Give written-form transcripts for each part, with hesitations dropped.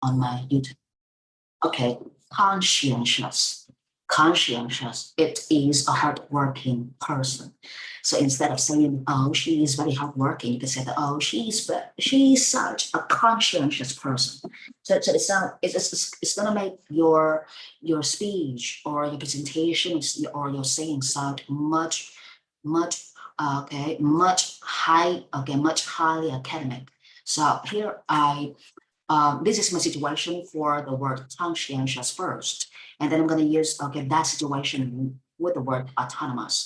on my YouTube. Okay, conscientious. Conscientious. It is a hardworking person. So instead of saying, "Oh, she is very hardworking," you can say that, "Oh, she's such a conscientious person." So it's gonna make your speech or your presentation or your saying sound much much highly academic. So here this is my situation for the word conscientious first, and then I'm going to use that situation with the word autonomous.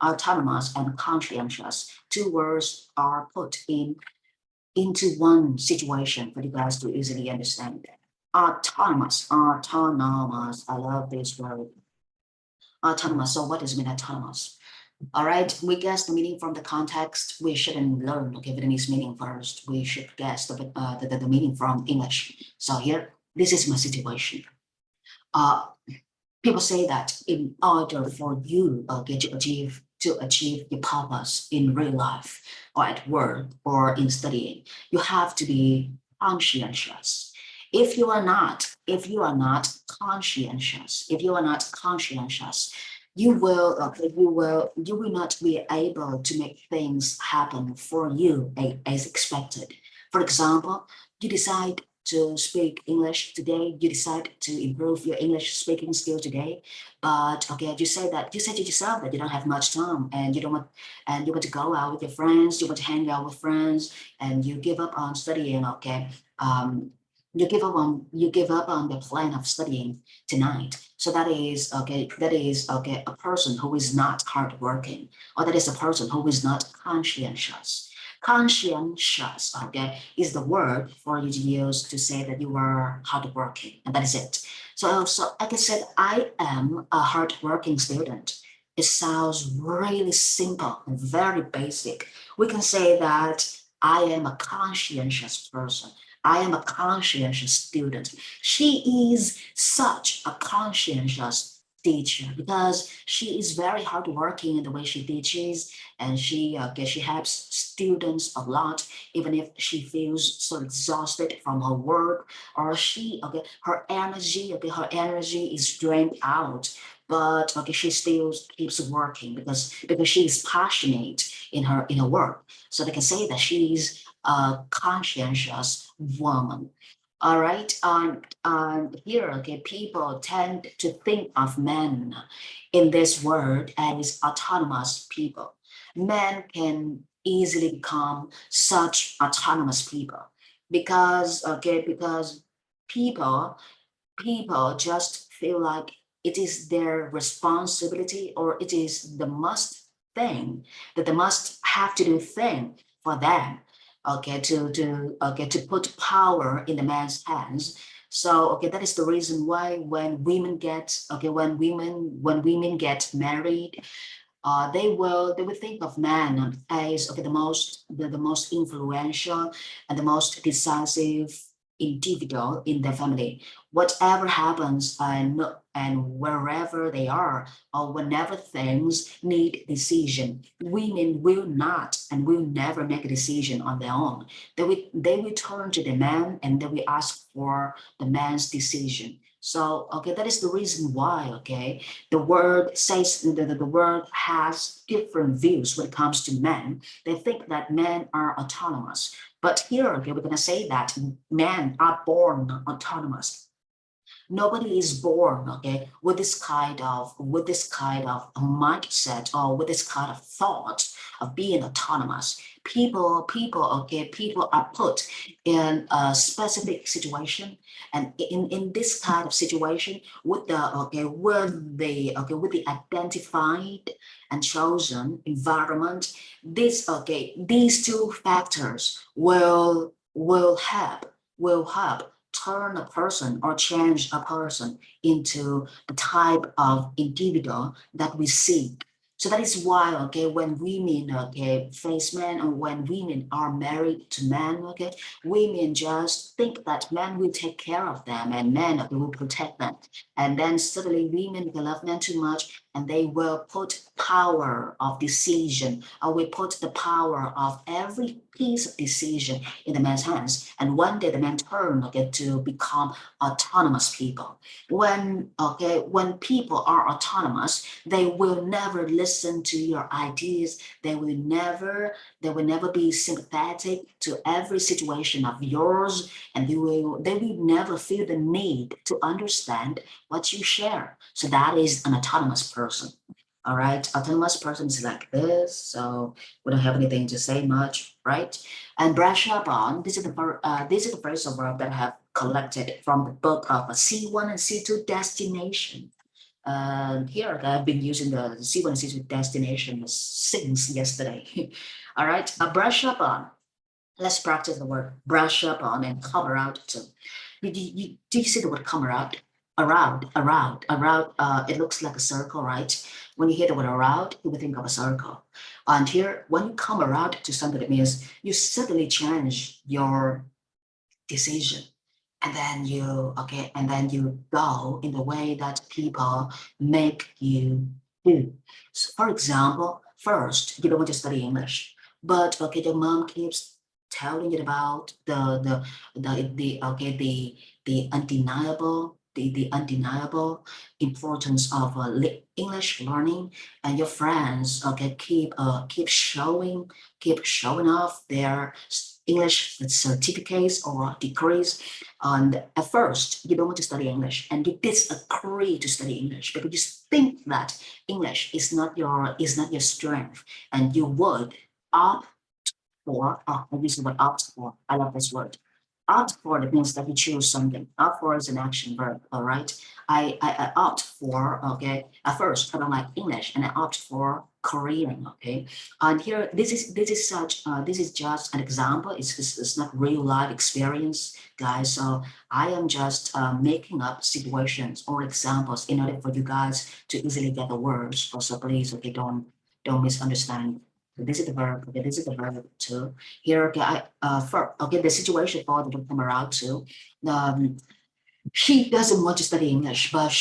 Autonomous and conscientious, two words are put into one situation for you guys to easily understand that. Autonomous, autonomous. I love this word. Autonomous. So what does it mean autonomous? All right, we guess the meaning from the context. We shouldn't learn Vietnamese meaning first. We should guess the meaning from English. So here, this is my situation. Uh, People say that in order for you to achieve your purpose in real life or at work or in studying, you have to be conscientious. If you are not conscientious, if you are not conscientious, you will not be able to make things happen for you as expected. For example, you decide to speak English today, you decide to improve your English speaking skill today, but you said to yourself that you don't have much time and you want to go out with your friends, you want to hang out with friends, and you give up on studying. Um, you give up on the plan of studying tonight. So that is a person who is not hardworking, or that is a person who is not conscientious. Conscientious, is the word for you to use to say that you are hardworking, and that is it. So like I said, I am a hardworking student. It sounds really simple and very basic. We can say that I am a conscientious person. I am a conscientious student. She is such a conscientious teacher because she is very hardworking in the way she teaches, and she helps students a lot, even if she feels so exhausted from her work, or her energy is drained out, but she still keeps working because she is passionate in her work. So they can say that she's a conscientious woman. All right. Here, people tend to think of men in this word as autonomous people. Men can easily become such autonomous people because people people just feel like it is their responsibility, or it is the must thing, that they must have to do thing for them, to put power in the man's hands. So that is the reason why when women get married, they will think of man as the most influential and the most decisive individual in the family. Whatever happens, and wherever they are, or whenever things need decision, women will not and will never make a decision on their own. They will turn to the man and they will ask for the man's decision. So that is the reason why the word says the word has different views when it comes to men. They think that men are autonomous, but here we're going to say that men are born autonomous. Nobody is born with this kind of mindset, or with this kind of thought of being autonomous. People are put in a specific situation, and in this kind of situation, with the identified and chosen environment, these two factors will help turn a person or change a person into the type of individual that we seek. So that is why, okay, when women, okay, face men, or when women are married to men, okay, women just think that men will take care of them and men, okay, will protect them. And then suddenly women will love men too much and they will put power of decision, or will put the power of every piece of decision in the man's hands. And one day the man turn, okay, to become autonomous people. When people are autonomous, they will never listen to your ideas. They will never be sympathetic to every situation of yours, and they will never feel the need to understand what you share. So that is an autonomous person. All right, autonomous person is like this, so we don't have anything to say much, right? And brush up on, this is the phrasal verb that I have collected from the book of a C1 and C2 destination. And here I've been using the C1 and C2 destination since yesterday. All right, a brush up on. Let's practice the word brush up on and cover out too. Do you see the word cover out? Around. It looks like a circle, right? When you hear the word around, you will think of a circle. And here, when you come around to something, it means you suddenly change your decision. And then you go in the way that people make you do. So for example, first, you don't want to study English, but okay, your mom keeps telling you about the undeniable importance of English learning, and your friends, okay, keep showing off their English certificates or degrees. And at first, you don't want to study English, and you disagree to study English because you think that English is not your strength, and you would opt for. Oh, I use the word opt for. I love this word. Opt for, that means that you choose something. Opt for is an action verb. All right. I opt for, okay. At first, I don't like English, and I opt for Korean. Okay. And here, this is just an example. It's not real life experience, guys. So I am just making up situations or examples in order for you guys to easily get the words. Also, please, okay, don't misunderstand. This is the verb. Okay, this is the verb too. Here, okay, the situation for the come around too. Um, she doesn't want to study English, but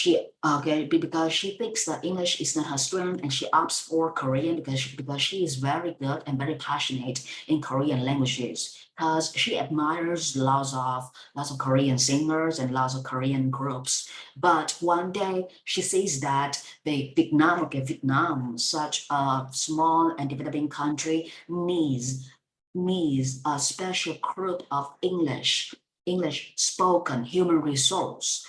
because she thinks that English is not her strength, and she opts for Korean because she is very good and very passionate in Korean languages. Because she admires lots of Korean singers and lots of Korean groups. But one day she sees that Vietnam, such a small and developing country, needs a special group of English spoken human resource.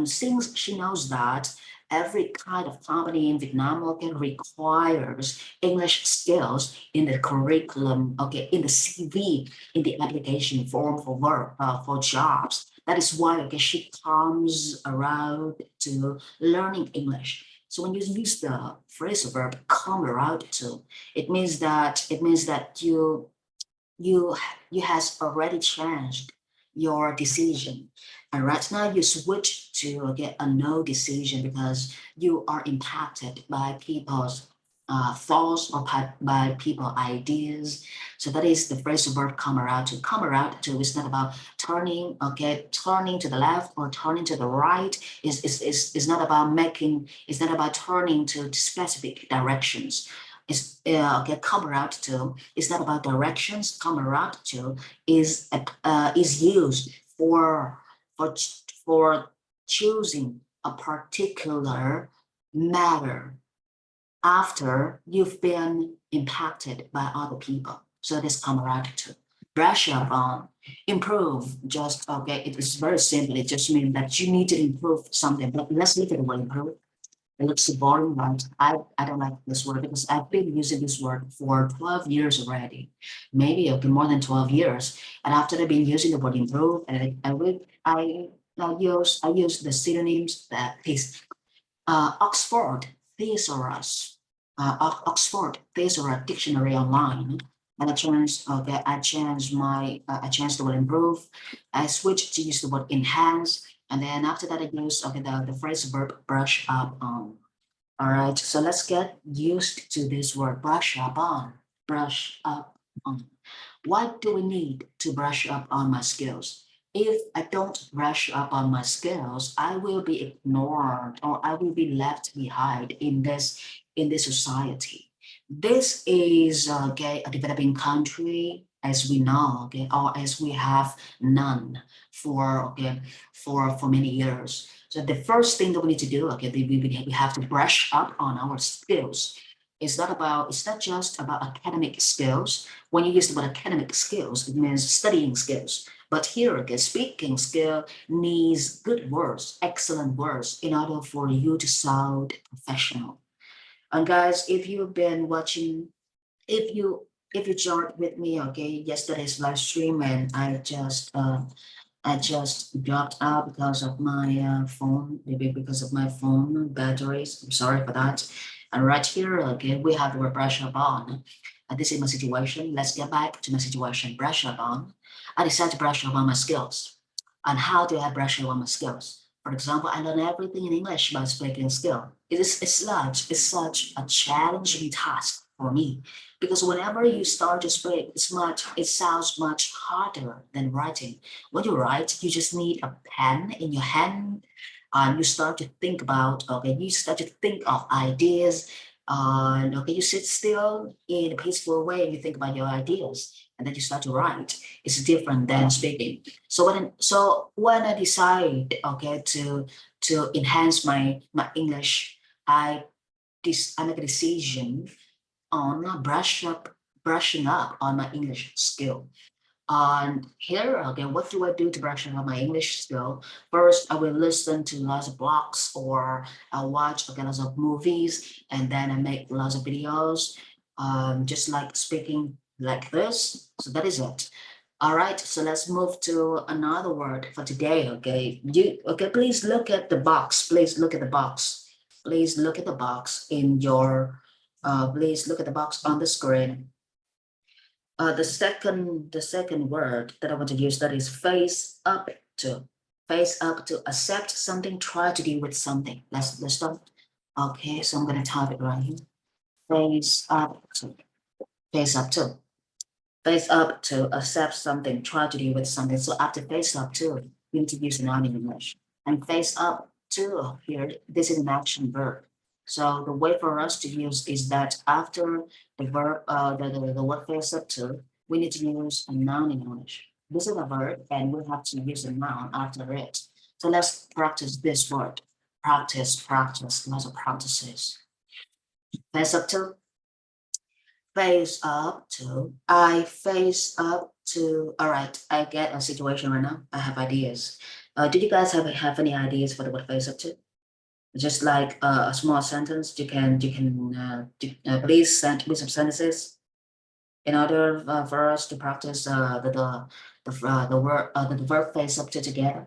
Since she knows that every kind of company in Vietnam, okay, requires English skills in the curriculum, okay, in the CV, in the application form for work, for jobs. That is why, okay, she comes around to learning English. So when you use the phrasal verb come around to, it means that you you has already changed your decision, and right now you switch to get a no decision because you are impacted by people's thoughts, or by people ideas. So that is the phrase verb come around to. Come around to is not about turning to the left or turning to the right. Is not about making. It's not about turning to specific directions. Come around to is not about directions. Come around to is used for choosing a particular matter after you've been impacted by other people. So this camaraderie too. Brush up on, improve. Just okay, it is very simple. It just means that you need to improve something. But let's look at the word improve. It looks so boring, right? I don't like this word because I've been using this word for 12 years already. Maybe okay, more than 12 years. And after I've been using the word improve, and I use the synonyms that is Oxford Thesaurus, Oxford Thesaurus Dictionary online, and I changed the word improve. I switched to use the word enhance, and then after that I use the phrase verb brush up on. All right, so let's get used to this word brush up on. Brush up on. Why do we need to brush up on my skills? If I don't brush up on my skills, I will be ignored or I will be left behind in this society. This is okay, a developing country, as we know, okay, or as we have none for okay for many years. So the first thing that we need to do, okay, we have to brush up on our skills. It's not just about academic skills. When you use the word academic skills, it means studying skills. But here, okay, speaking skill needs good words, excellent words, in order for you to sound professional. And guys, if you've been watching, if you joined with me, okay, yesterday's live stream, and I just dropped out because of my phone, maybe because of my phone batteries. I'm sorry for that. And right here, again, we have the brush up on. This is my situation. Let's get back to my situation. Brush up on. I decided to brush up on my skills. And how do I brush up on my skills? For example, I learned everything in English by speaking skill. It's such a challenging task for me because whenever you start to speak, it sounds much harder than writing. When you write, you just need a pen in your hand and you start to think about, okay, you start to think of ideas. And okay, you sit still in a peaceful way and you think about your ideas and then you start to write. It's different than speaking. So when I decide, okay, to enhance my English, I I make a decision on brushing up on my English skill. And here, again, what do I do to brush up my English skill? First, I will listen to lots of blogs or I watch okay, lots of movies and then I make lots of videos, just like speaking like this. So that is it. All right, so let's move to another word for today, okay? Please look at the box. Please look at the box. Please look at the box in your, please look at the box on the screen. The second word that I want to use that is face up to. Face up to accept something, try to deal with something. Let's start. Okay, so I'm gonna type it right here. Face up to. Face up to. Face up to accept something, try to deal with something. So after face up to, we need to use a noun in English. And face up to here, this is an action verb. So the way for us to use is that after the verb, the word face up to, we need to use a noun in English. This is a verb, and we have to use a noun after it. So let's practice this word. Practice, lots of practices. Face up to, face up to. I face up to. All right, I get a situation right now. I have ideas. Did you guys have any ideas for the word face up to? Just like a small sentence, please send me some sentences in order for us to practice the word the verb face up to together.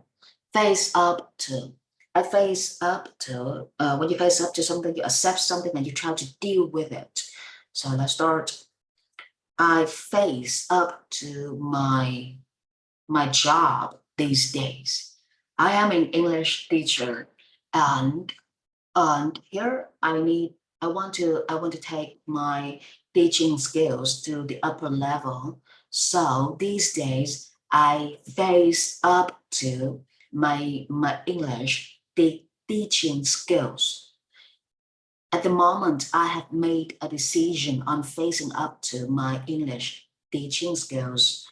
Face up to. I face up to. When you face up to something, you accept something and you try to deal with it. So let's start. I face up to my job these days. I am an English teacher, and here I want to take my teaching skills to the upper level. So these days I face up to my English teaching skills. At the moment, I have made a decision on facing up to my English teaching skills.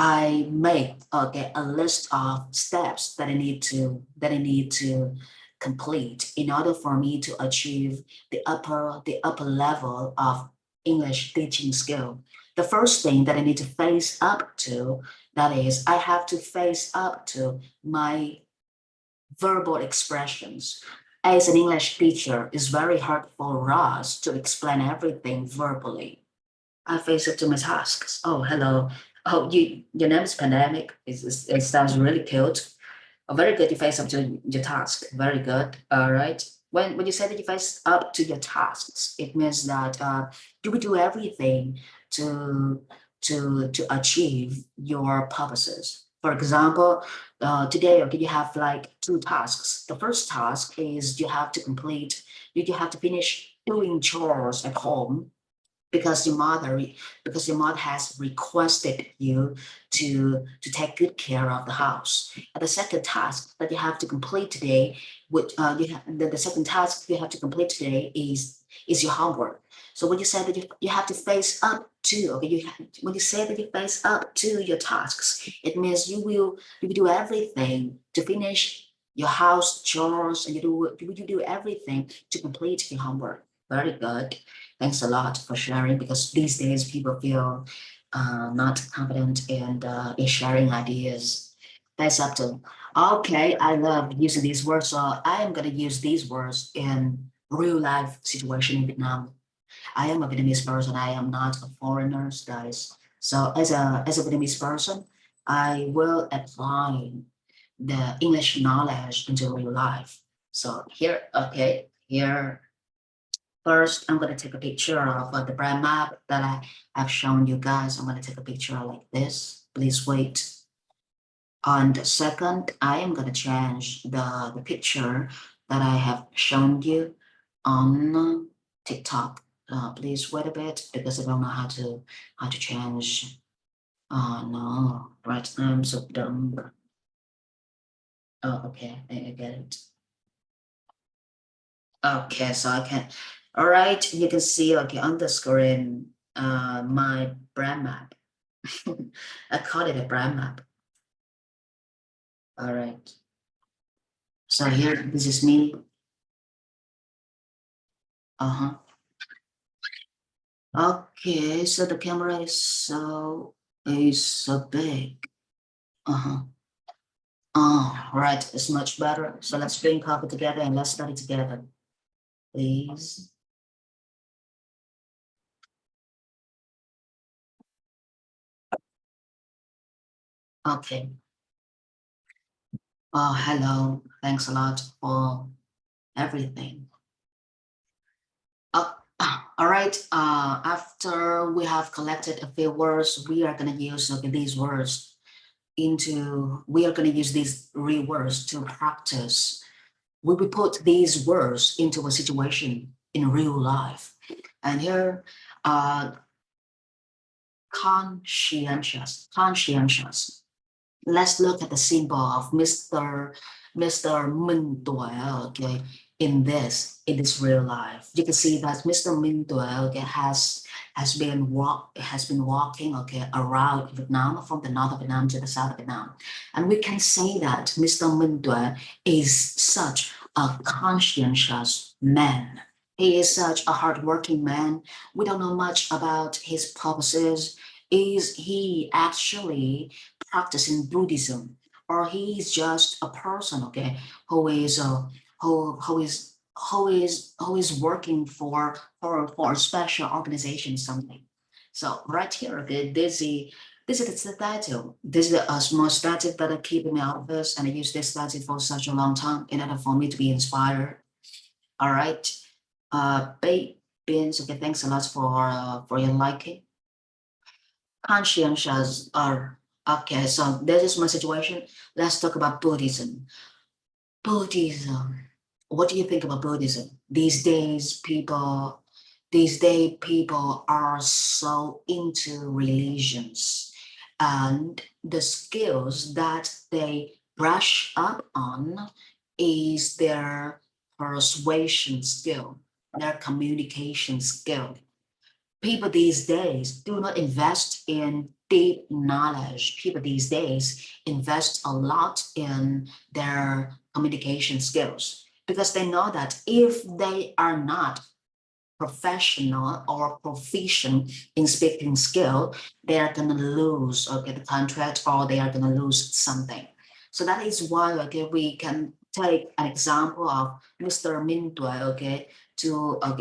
I make okay, a list of steps that I need to complete in order for me to achieve the upper level of English teaching skill. The first thing that I need to face up to, that is, I have to face up to my verbal expressions. As an English teacher, it's very hard for us to explain everything verbally. I face up to my tasks. Oh, hello. Oh, your name is Pandemic. It sounds really cute. Oh, very good. You face up to your task. Very good. All right. When you say that you face up to your tasks, it means that you will do everything to to achieve your purposes. For example, today, okay, you have like two tasks. The first task is you have to complete you have to finish doing chores at home because your mother has requested you to take good care of the house. And the second task that you have to complete today, the second task you have to complete today is your homework. So when you say that you have to face up to, okay, when you say that you face up to your tasks, it means you will do everything to finish your house chores, and you do everything to complete your homework. Very good. Thanks a lot for sharing, because these days people feel not confident in sharing ideas. Thanks up to. Okay, I love using these words, so I am going to use these words in real life situation in Vietnam. I am a Vietnamese person. I am not a foreigner, guys. So as a Vietnamese person, I will apply the English knowledge into real life. So here, okay, here first, I'm going to take a picture of the brand map that I have shown you guys. I'm going to take a picture like this. Please wait. On the second, I am going to change the picture that I have shown you on TikTok. Please wait a bit, because I don't know how to change. Oh no, right now I'm so dumb. Oh, okay, I get it. Okay, so I can, all right, you can see, okay, on the screen, my brand map. I call it a brand map. All right. So here, this is me. Uh-huh. Okay, so the camera is so big. Uh-huh. Oh, right, it's much better. So let's drink coffee together and let's study together, please. Okay. Oh, hello. Thanks a lot for everything. Uh, all right. After we have collected a few words, we are going to use these words we are going to use these real words to practice. We will put these words into a situation in real life. And here, uh, conscientious. Let's look at the symbol of Mr. Minh Tuệ, okay, in this real life. You can see that Mr. Minh Tuệ, okay, has been walking, okay, around Vietnam, from the north of Vietnam to the south of Vietnam. And we can say that Mr. Minh Tuệ is such a conscientious man. He is such a hardworking man. We don't know much about his purposes. Is he actually practicing Buddhism, or he is just a person, okay, who is who is working for a special organization, something. So right here, okay, this is the statue. This is a small statue that I keep in my office, and I use this statue for such a long time in order for me to be inspired. All right, baked beans. Okay, thanks a lot for your liking. Conscientious are okay. So this is my situation. Let's talk about Buddhism. Buddhism. What do you think about Buddhism? These day people are so into religions, and the skills that they brush up on is their persuasion skill, their communication skill. People these days do not invest in deep knowledge. People these days invest a lot in their communication skills, because they know that if they are not professional or proficient in speaking skill, they are going to lose, okay, the contract, or they are going to lose something. So that is why, okay, we can take an example of Mr. Minh Tuệ, okay,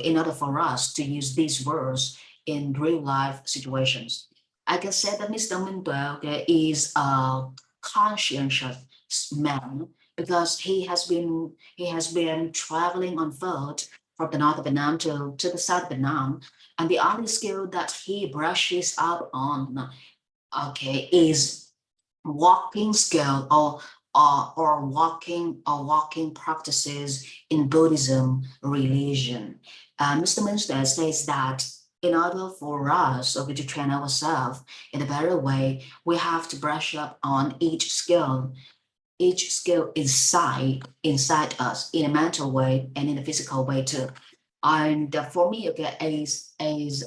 in order for us to use these words in real life situations. I can say that Mr. Minh Tuệ, okay, is a conscientious man, because he has been traveling on foot from the north of Vietnam to the south of Vietnam. And the other skill that he brushes up on, okay, is walking skill, or walking practices in Buddhism religion. Mr. Munster says that in order for us to train ourselves in a better way, we have to brush up on each skill inside us in a mental way and in a physical way too. And for me, okay, as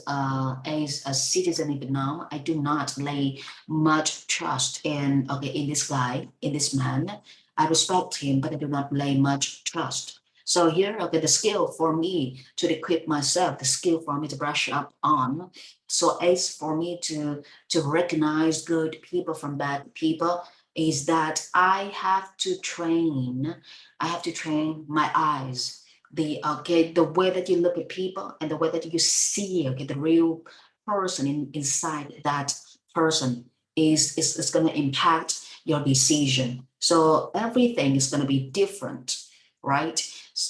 a citizen in Vietnam, I do not lay much trust in this guy, in this man. I respect him, but I do not lay much trust. So here, okay, the skill for me to equip myself, the skill for me to brush up on. So as for me to recognize good people from bad people, is that I have to train my eyes, the way that you look at people and the way that you see, okay, the real person inside that person is going to impact your decision. So everything is going to be different, right?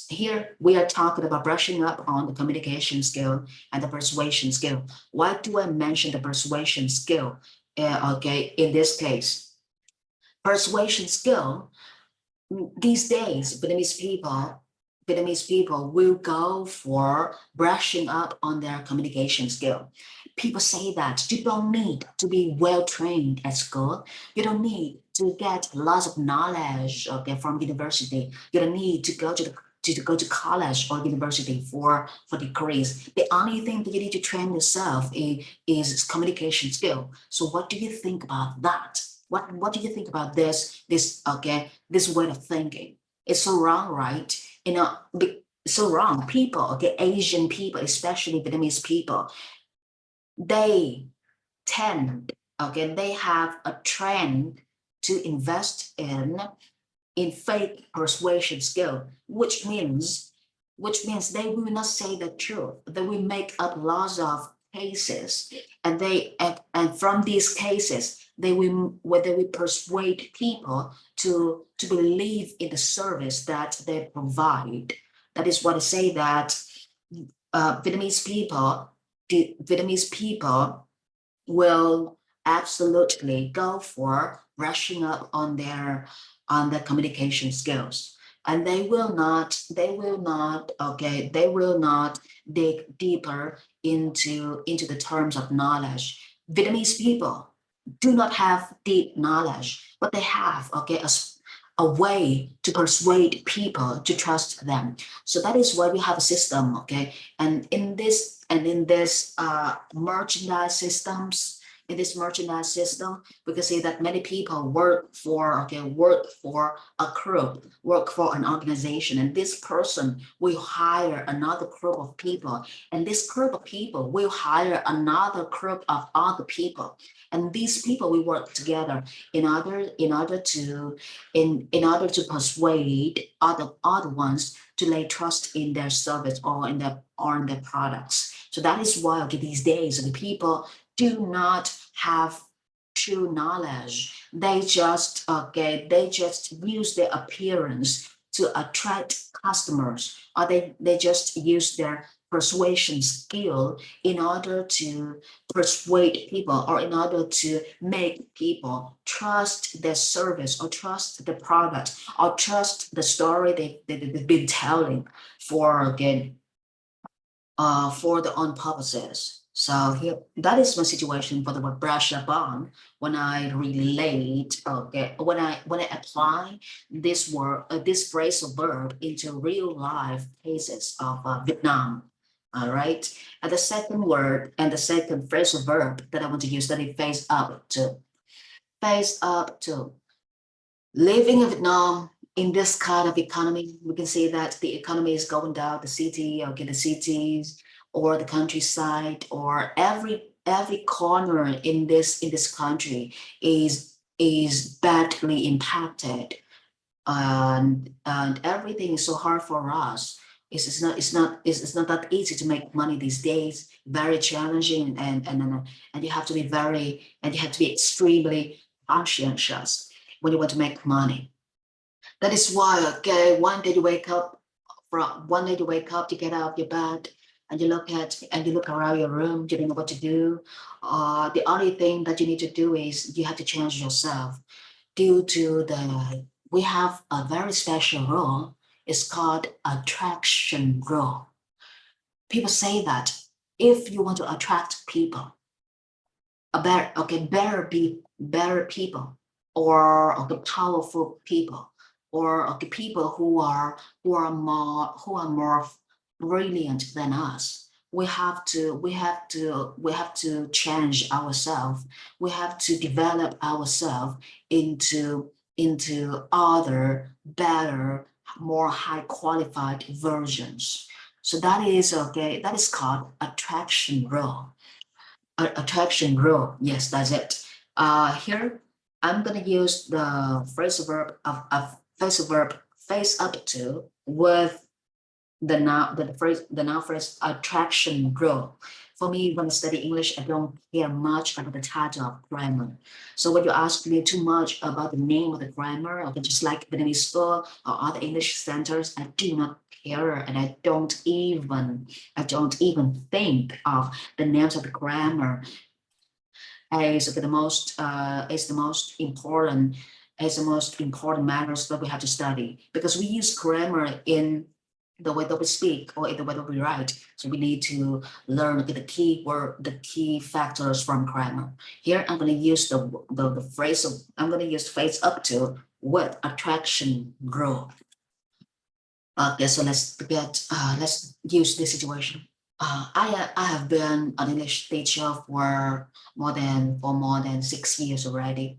Here we are talking about brushing up on the communication skill and the persuasion skill. Why do I mention the persuasion skill? Okay, in this case, persuasion skill these days, Vietnamese people will go for brushing up on their communication skill. People say that you don't need to be well trained at school. You don't need to get lots of knowledge, okay, from university. You don't need to go to go to college or university for degrees. The only thing that you need to train yourself is communication skill. So what do you think about that? What do you think about this way of thinking? It's so wrong, right? So wrong. People, okay, Asian people, especially Vietnamese people, they tend, okay, they have a trend to invest in fake persuasion skill, which means they will not say the truth. They will make up lots of cases, and from these cases, they will persuade people to believe in the service that they provide. That is what I say that Vietnamese people, the Vietnamese people will absolutely go for brushing up on their communication skills, and they will not dig deeper into the terms of knowledge. Vietnamese people do not have deep knowledge, but they have, okay, a way to persuade people to trust them. So that is why we have a system, okay, and in this merchandise systems, in this merchandise system, we can see that many people work for a group, work for an organization, and this person will hire another group of people, and this group of people will hire another group of other people, and these people will work together in order to persuade other ones to lay trust in their service or in their products. So that is why, okay, these days the people do not have true knowledge. They just use their appearance to attract customers, or they just use their persuasion skill in order to persuade people, or in order to make people trust their service or trust the product or trust the story they've been telling for again for their own purposes. So here, that is my situation for the word brush up on when I relate, okay, when I apply this phrasal verb into real life cases of Vietnam. All right. And the second word and the second phrasal verb that I want to use that is face up to. Living in Vietnam in this kind of economy, we can see that the economy is going down. The cities or the countryside or every corner in this country is badly impacted, and everything is so hard for us. It's not that easy to make money these days. Very challenging, and you have to be extremely conscientious when you want to make money. That is why, okay, one day you wake up, you get out of your bed, and you look around your room, you don't know what to do. The only thing that you need to do is you have to change yourself due to we have a very special rule. It's called attraction rule. People say that if you want to attract people, better people, or powerful people, or people who are more brilliant than us. We have to change ourselves. We have to develop ourselves into other better, more high qualified versions. So that is called attraction role. Attraction rule. Yes, that's it. Here I'm gonna use the phrasal verb of phrasal verb face up to with the noun phrase attraction rule. For me, when I study English, I don't care much about the title of grammar. So when you ask me too much about the name of the grammar, okay, just like Vietnamese school or other English centers, I do not care, and I don't even think of the names of the grammar as the most important matters that we have to study, because we use grammar in the way that we speak or in the way that we write. So we need to learn the key factors from grammar. Here I'm going to use the phrase of I'm going to use face up to with attraction growth. Okay, so let's use this situation. I have been an English teacher for more than 6 years already,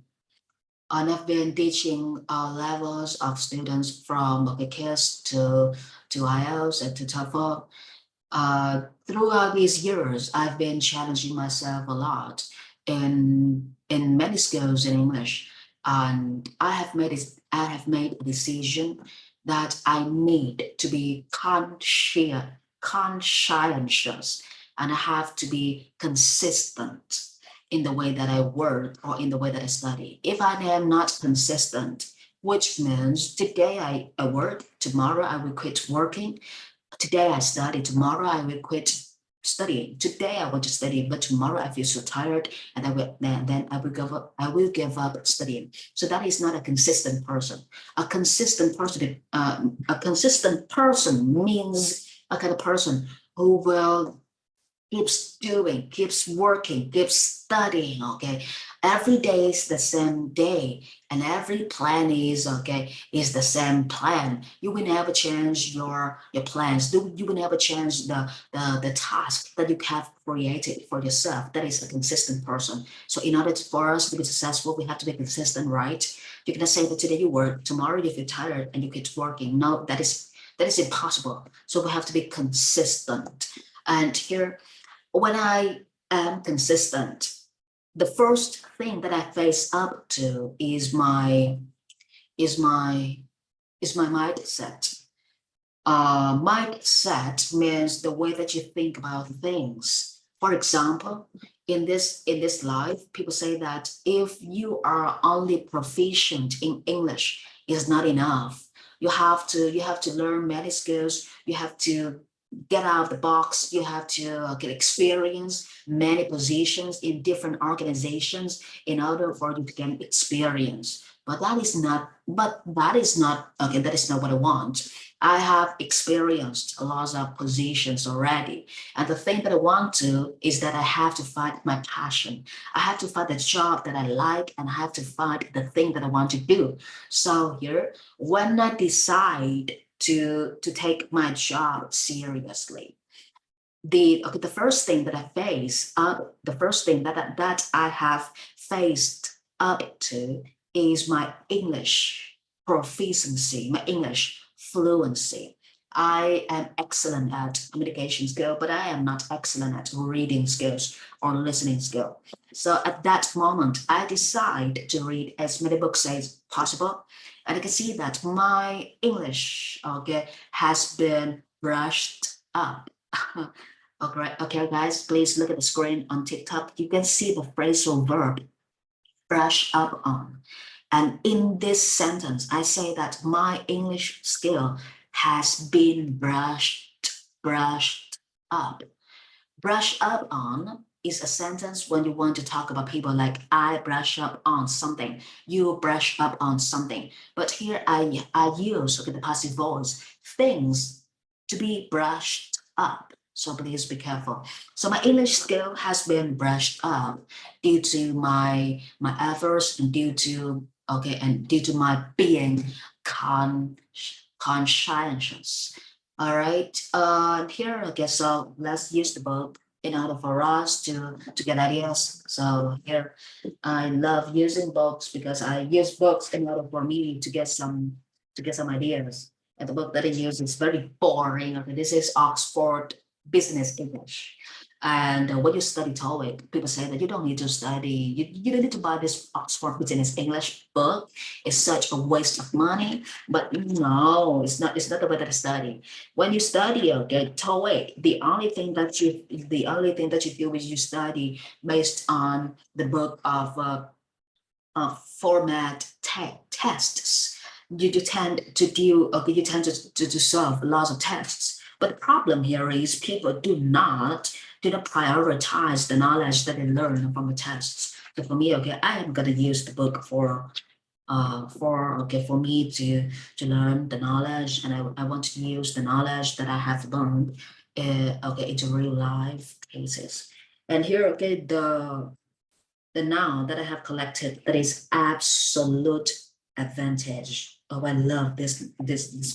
and I've been teaching levels of students from kids to IELTS and to TOEFL. Throughout these years, I've been challenging myself a lot in many skills in English, and I have made a decision that I need to be conscientious, and I have to be consistent in the way that I work or in the way that I study. If I am not consistent, which means today I work, tomorrow I will quit working. Today I study, tomorrow I will quit studying. Today I want to study, but tomorrow I feel so tired, and then I will give up. I will give up studying. So that is not a consistent person. A consistent person means a kind of person who will keeps working, keeps studying. Okay, every day is the same day, and every plan is the same plan. You will never change your plans. You will never change the task that you have created for yourself. That is a consistent person. So in order for us to be successful, we have to be consistent, right? You cannot say that today you work, tomorrow you feel tired and you keep working. No, that is impossible. So we have to be consistent. And here, when I am consistent, the first thing that I face up to is my mindset. Mindset means the way that you think about things. For example, in this life, people say that if you are only proficient in English, is not enough. You have to learn many skills. You have to get out of the box. You have to get experience many positions in different organizations in order for you to gain experience. But that is not okay. That is not what I want. I have experienced a lot of positions already. And the thing that I want to is that I have to find my passion. I have to find the job that I like, and I have to find the thing that I want to do. So here, when I decide to take my job seriously, the first thing that I have faced up to is my English proficiency, my English fluency. I am excellent at communication skill, but I am not excellent at reading skills or listening skill. So at that moment, I decide to read as many books as possible, and I can see that my English, has been brushed up. Okay, okay, guys, please look at the screen on TikTok. You can see the phrasal verb brush up on. And in this sentence, I say that my English skill has been brushed up. Brush up on is a sentence when you want to talk about people, like I brush up on something, you brush up on something. But here I use, okay, the passive voice, things to be brushed up. So please be careful. So my English skill has been brushed up due to my efforts and due to, okay, and due to my being conscientious. All right. Here, okay, so let's use the book in order for us to get ideas. So here, I love using books because I use books in order for me to get some ideas. And the book that I use is very boring. Okay, this is Oxford Business English. And when you study TOEIC, people say that you don't need to study, you don't need to buy this Oxford Business English book. It's such a waste of money. But no, it's not the way that I study. When you study, okay, TOEIC, the only thing that you do is you study based on the book of format tests. You tend to do, okay, you tend to solve lots of tests. But the problem here is people do not prioritize the knowledge that they learn from the tests. So for me, okay, I am gonna use the book for me to learn the knowledge, and I want to use the knowledge that I have learned okay, into real life cases. And here, okay, the noun that I have collected, that is absolute advantage. Oh, I love this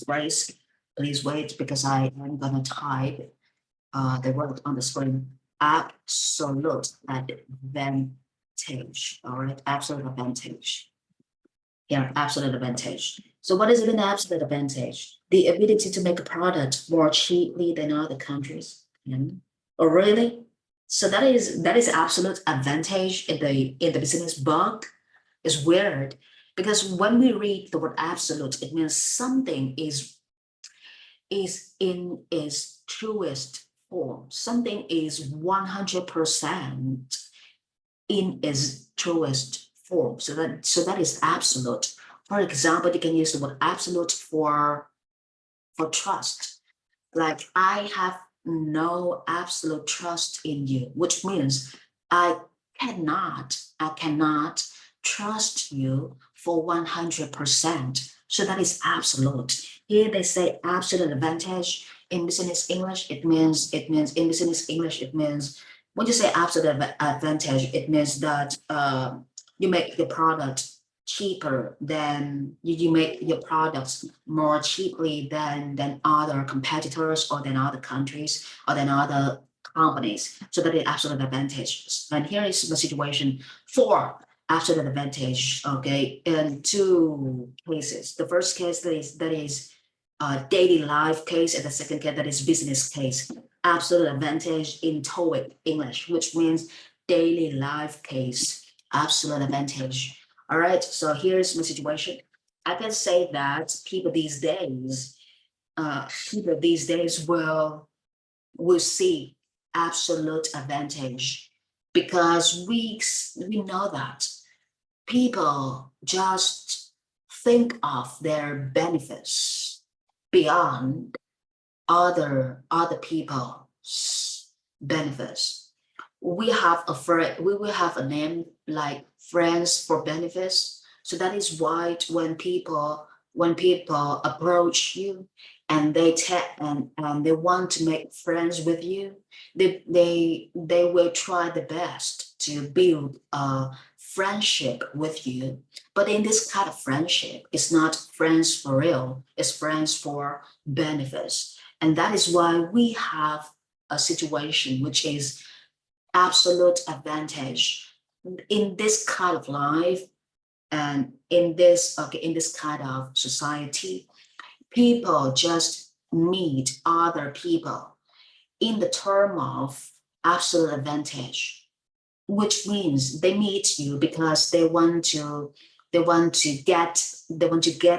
phrase. Please wait, because I am gonna type the word on the screen. Absolute advantage. All right, absolute advantage. Yeah, absolute advantage. So what is an absolute advantage? The ability to make a product more cheaply than other countries. Oh, really? So that is absolute advantage in the business book. Is weird, because when we read the word absolute, it means something is in its truest form. Something is 100% in its truest form. So that is absolute. For example, you can use the word absolute for trust. Like, I have no absolute trust in you, which means I cannot trust you for 100%. So that is absolute. Here they say absolute advantage. In business English, in business English, it means, when you say absolute advantage, it means that you make your product cheaper than you make your products more cheaply than other competitors, or than other countries, or than other companies. So that is absolute advantage. And here is the situation for absolute advantage. Okay, in two cases. The first case, that is daily life case, and the second case, that is business case. Absolute advantage in TOEIC English, which means daily life case. Absolute advantage. All right, so here's my situation. I can say that people these days will see absolute advantage, because we know that people just think of their benefits beyond other people's benefits. We will have a name like friends for benefits. So that is why when people approach you, and and they want to make friends with you, they will try the best to build a friendship with you. But in this kind of friendship, it's not friends for real, it's friends for benefits. And that is why we have a situation which is absolute advantage in this kind of life, and in this kind of society. People just meet other people in the term of absolute advantage, which means they meet you because they want to get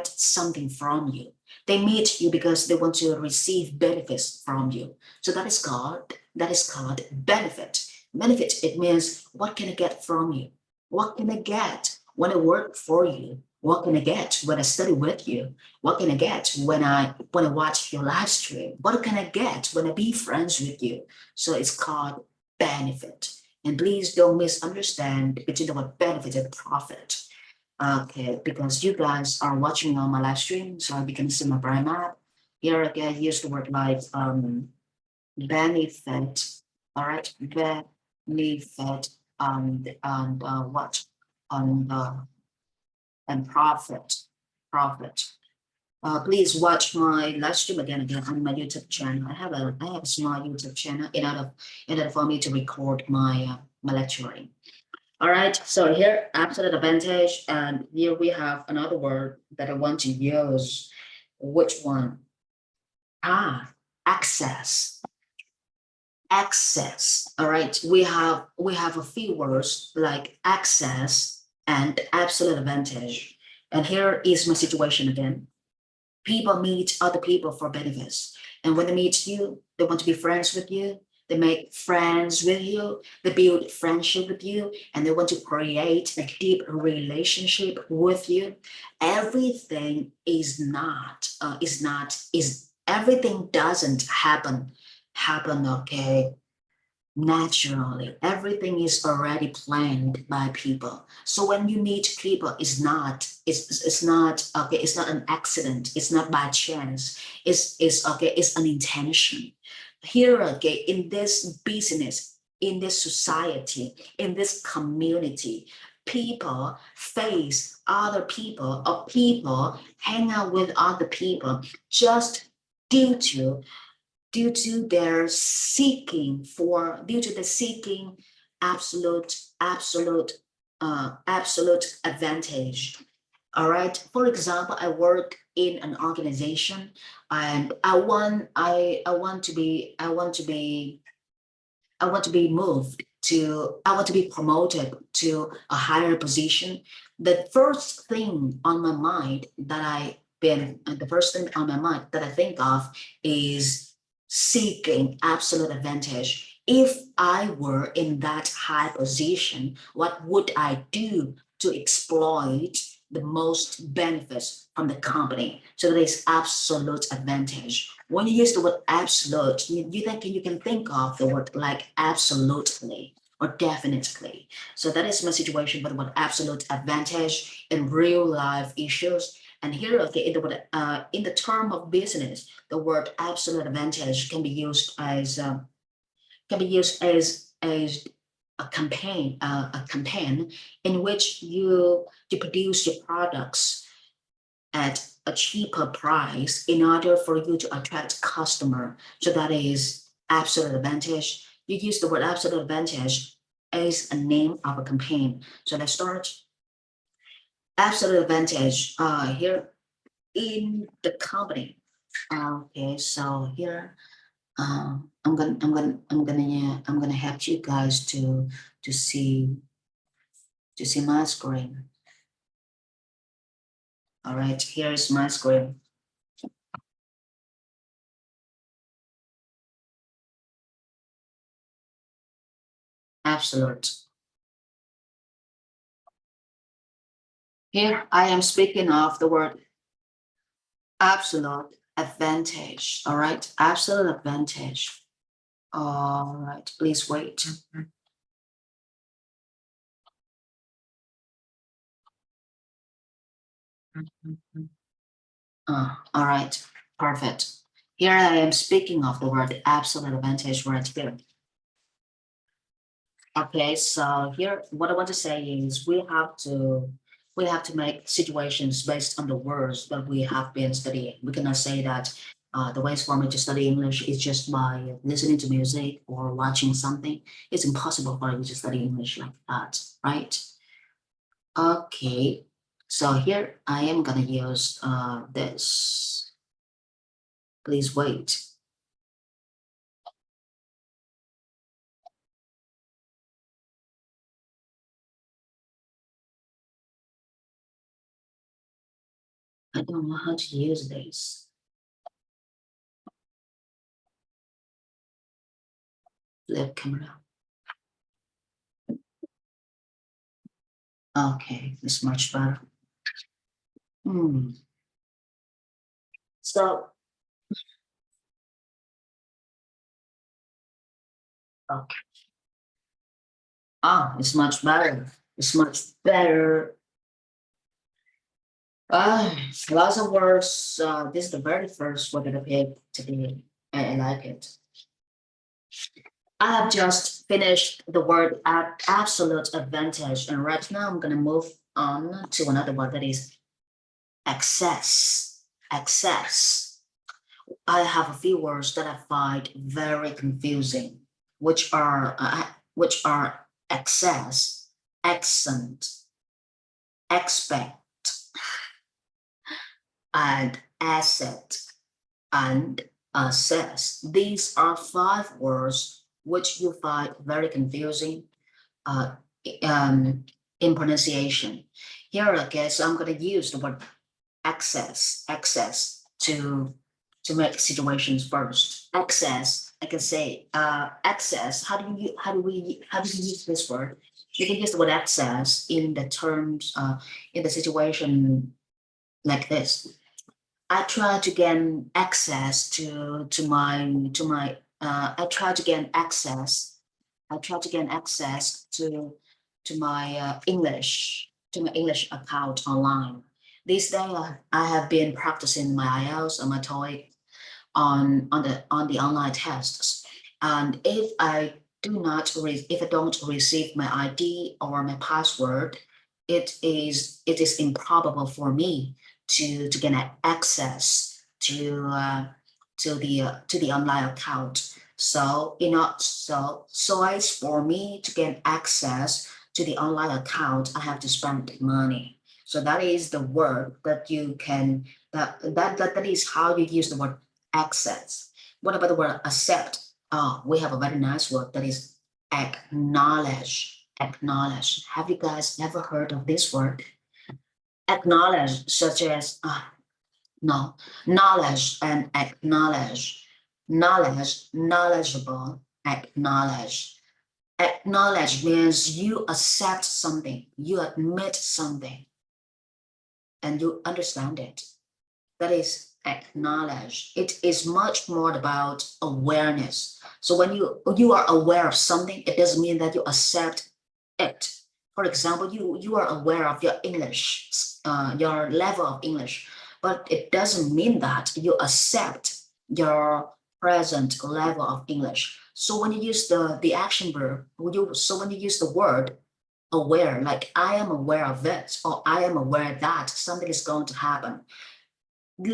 something from you. They meet you because they want to receive benefits from you. So that is called benefit. Benefit, it means, what can I get from you? What can I get when I work for you? What can I get when I study with you? What can I get when I watch your live stream? What can I get when I be friends with you? So it's called benefit. And please don't misunderstand between the word benefit and profit. Okay, because you guys are watching on my live stream, so you can see my brain map. Here again, I use the word like benefit. All right, benefit and what on the and profit. Please watch my live stream again on my YouTube channel. I have a small YouTube channel in order for me to record my lecturing. All right, so here absolute advantage, and here we have another word that I want to use. Which one? Access. Access. All right, we have a few words like access and absolute advantage. And here is my situation again. People meet other people for benefits. And when they meet you, they want to be friends with you. They make friends with you. They build friendship with you, and they want to create a deep relationship with you. Everything is everything doesn't happen okay naturally. Everything is already planned by people. So when you meet people, it's not okay, it's not an accident, it's not by chance, it's okay, it's an intention. Here okay, in this business, in this society, in this community, people face other people, or people hang out with other people just due to due to the seeking absolute advantage. All right, for example, I work in an organization, and I want to be moved to, I want to be promoted to a higher position. The first thing on my mind that the first thing on my mind that I think of is seeking absolute advantage. If I were in that high position, what would I do to exploit the most benefits from the company? So there is absolute advantage. When you use the word absolute, you can think of the word like absolutely or definitely. So that is my situation with the word absolute advantage in real life issues. And here, okay, in the term of business, the word absolute advantage can be used as a campaign in which you produce your products at a cheaper price in order for you to attract customer. So that is absolute advantage. You use the word absolute advantage as a name of a campaign. So let's start. Absolute advantage here in the company. Okay, so here I'm gonna help you guys to see my screen. All right, here is my screen. Absolute. Here I am speaking of the word absolute advantage. All right, absolute advantage. All right, please wait. All right, perfect. Here I am speaking of the word absolute advantage right here. Okay, so here what I want to say is we have to make situations based on the words that we have been studying. We cannot say that the ways for me to study English is just by listening to music or watching something. It's impossible for you to study English like that, right? Okay, so here I am gonna use this. Please wait. I don't know how to use this. Flip camera. Okay, it's much better. Hmm. So, okay. Ah, it's much better. It's much better. Lots of words. This is the very first word that I picked today. I like it. I have just finished the word at absolute advantage, and right now I'm gonna move on to another word that is access. Access. I have a few words that I find very confusing, which are access, accent, expect, and asset, and assess. These are five words which you find very confusing uh, um, in pronunciation. Here, I guess I'm going to use the word access to make situations first. Access, I can say access. How do you use this word? You can use the word access in the terms in the situation like this. I try to gain access to my I try to gain access. I try to gain access to my English account online. These days, I have been practicing my IELTS and my TOEIC on the online tests. And if I don't receive my ID or my password, it is improbable for me to get access to the online account. So as for me to get access to the online account, I have to spend money. So that is the word that you can that is how you use the word access. What about the word accept? We have a very nice word that is acknowledge. Acknowledge. Have you guys ever heard of this word? Acknowledge, such as no, knowledge and acknowledge. Knowledge, knowledgeable, acknowledge. Acknowledge means you accept something, you admit something, and you understand it. That is acknowledge. It is much more about awareness. So when you are aware of something, it doesn't mean that you accept it. For example, you are aware of your English, your level of English, but it doesn't mean that you accept your present level of English. So when you use the action verb, when you use the word aware, like I am aware of it, or I am aware that something is going to happen, the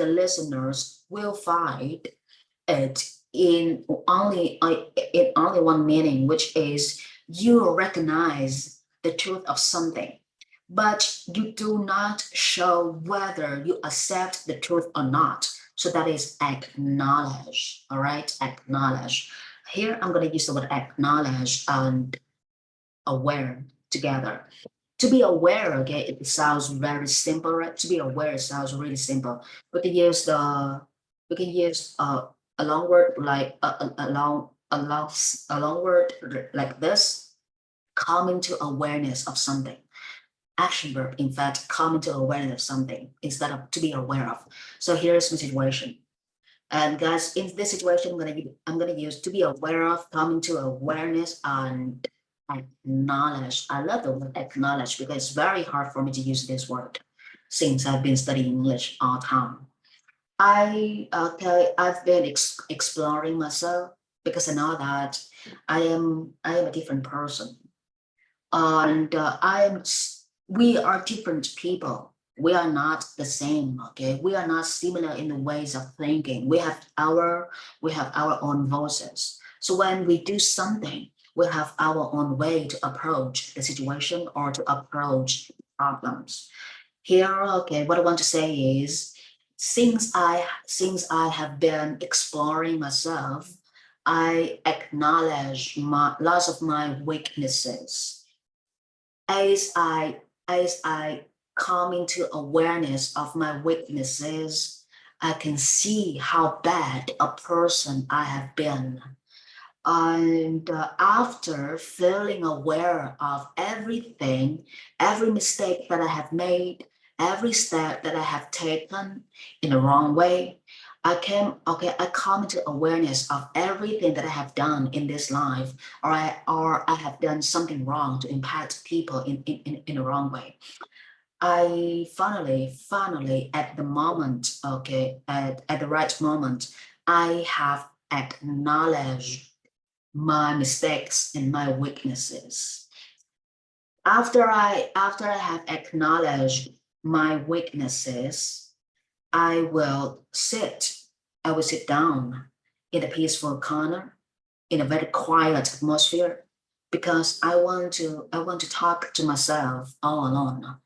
listeners will find it in only one meaning, which is you recognize the truth of something, but you do not show whether you accept the truth or not. So that is acknowledge. All right, acknowledge. Here I'm going to use the word acknowledge and aware together. To be aware, okay, it sounds very simple, right? To be aware sounds really simple. We can use a long word like a long word like this. Come into awareness of something. Action verb, in fact, come into awareness of something instead of to be aware of. So here's my situation. And guys, in this situation, I'm gonna use to be aware of, come into awareness, and acknowledge. I love the word acknowledge because it's very hard for me to use this word since I've been studying English all the time. I've been exploring myself because I know that I am a different person, and we are different people. We are not the same. Okay, we are not similar in the ways of thinking. We have our own voices. So when we do something, we have our own way to approach the situation or to approach problems. Here, okay, what I want to say is, since I have been exploring myself, I acknowledge lots of my weaknesses. As I come into awareness of my weaknesses, I can see how bad a person I have been. And after feeling aware of everything, every mistake that I have made, every step that I have taken in the wrong way, I come into awareness of everything that I have done in this life, or I have done something wrong to impact people in the wrong way. I finally at the moment, at the right moment, I have acknowledged my mistakes and my weaknesses. After I have acknowledged my weaknesses, I will sit, I will sit down in a peaceful corner, in a very quiet atmosphere, because I want to talk to myself all alone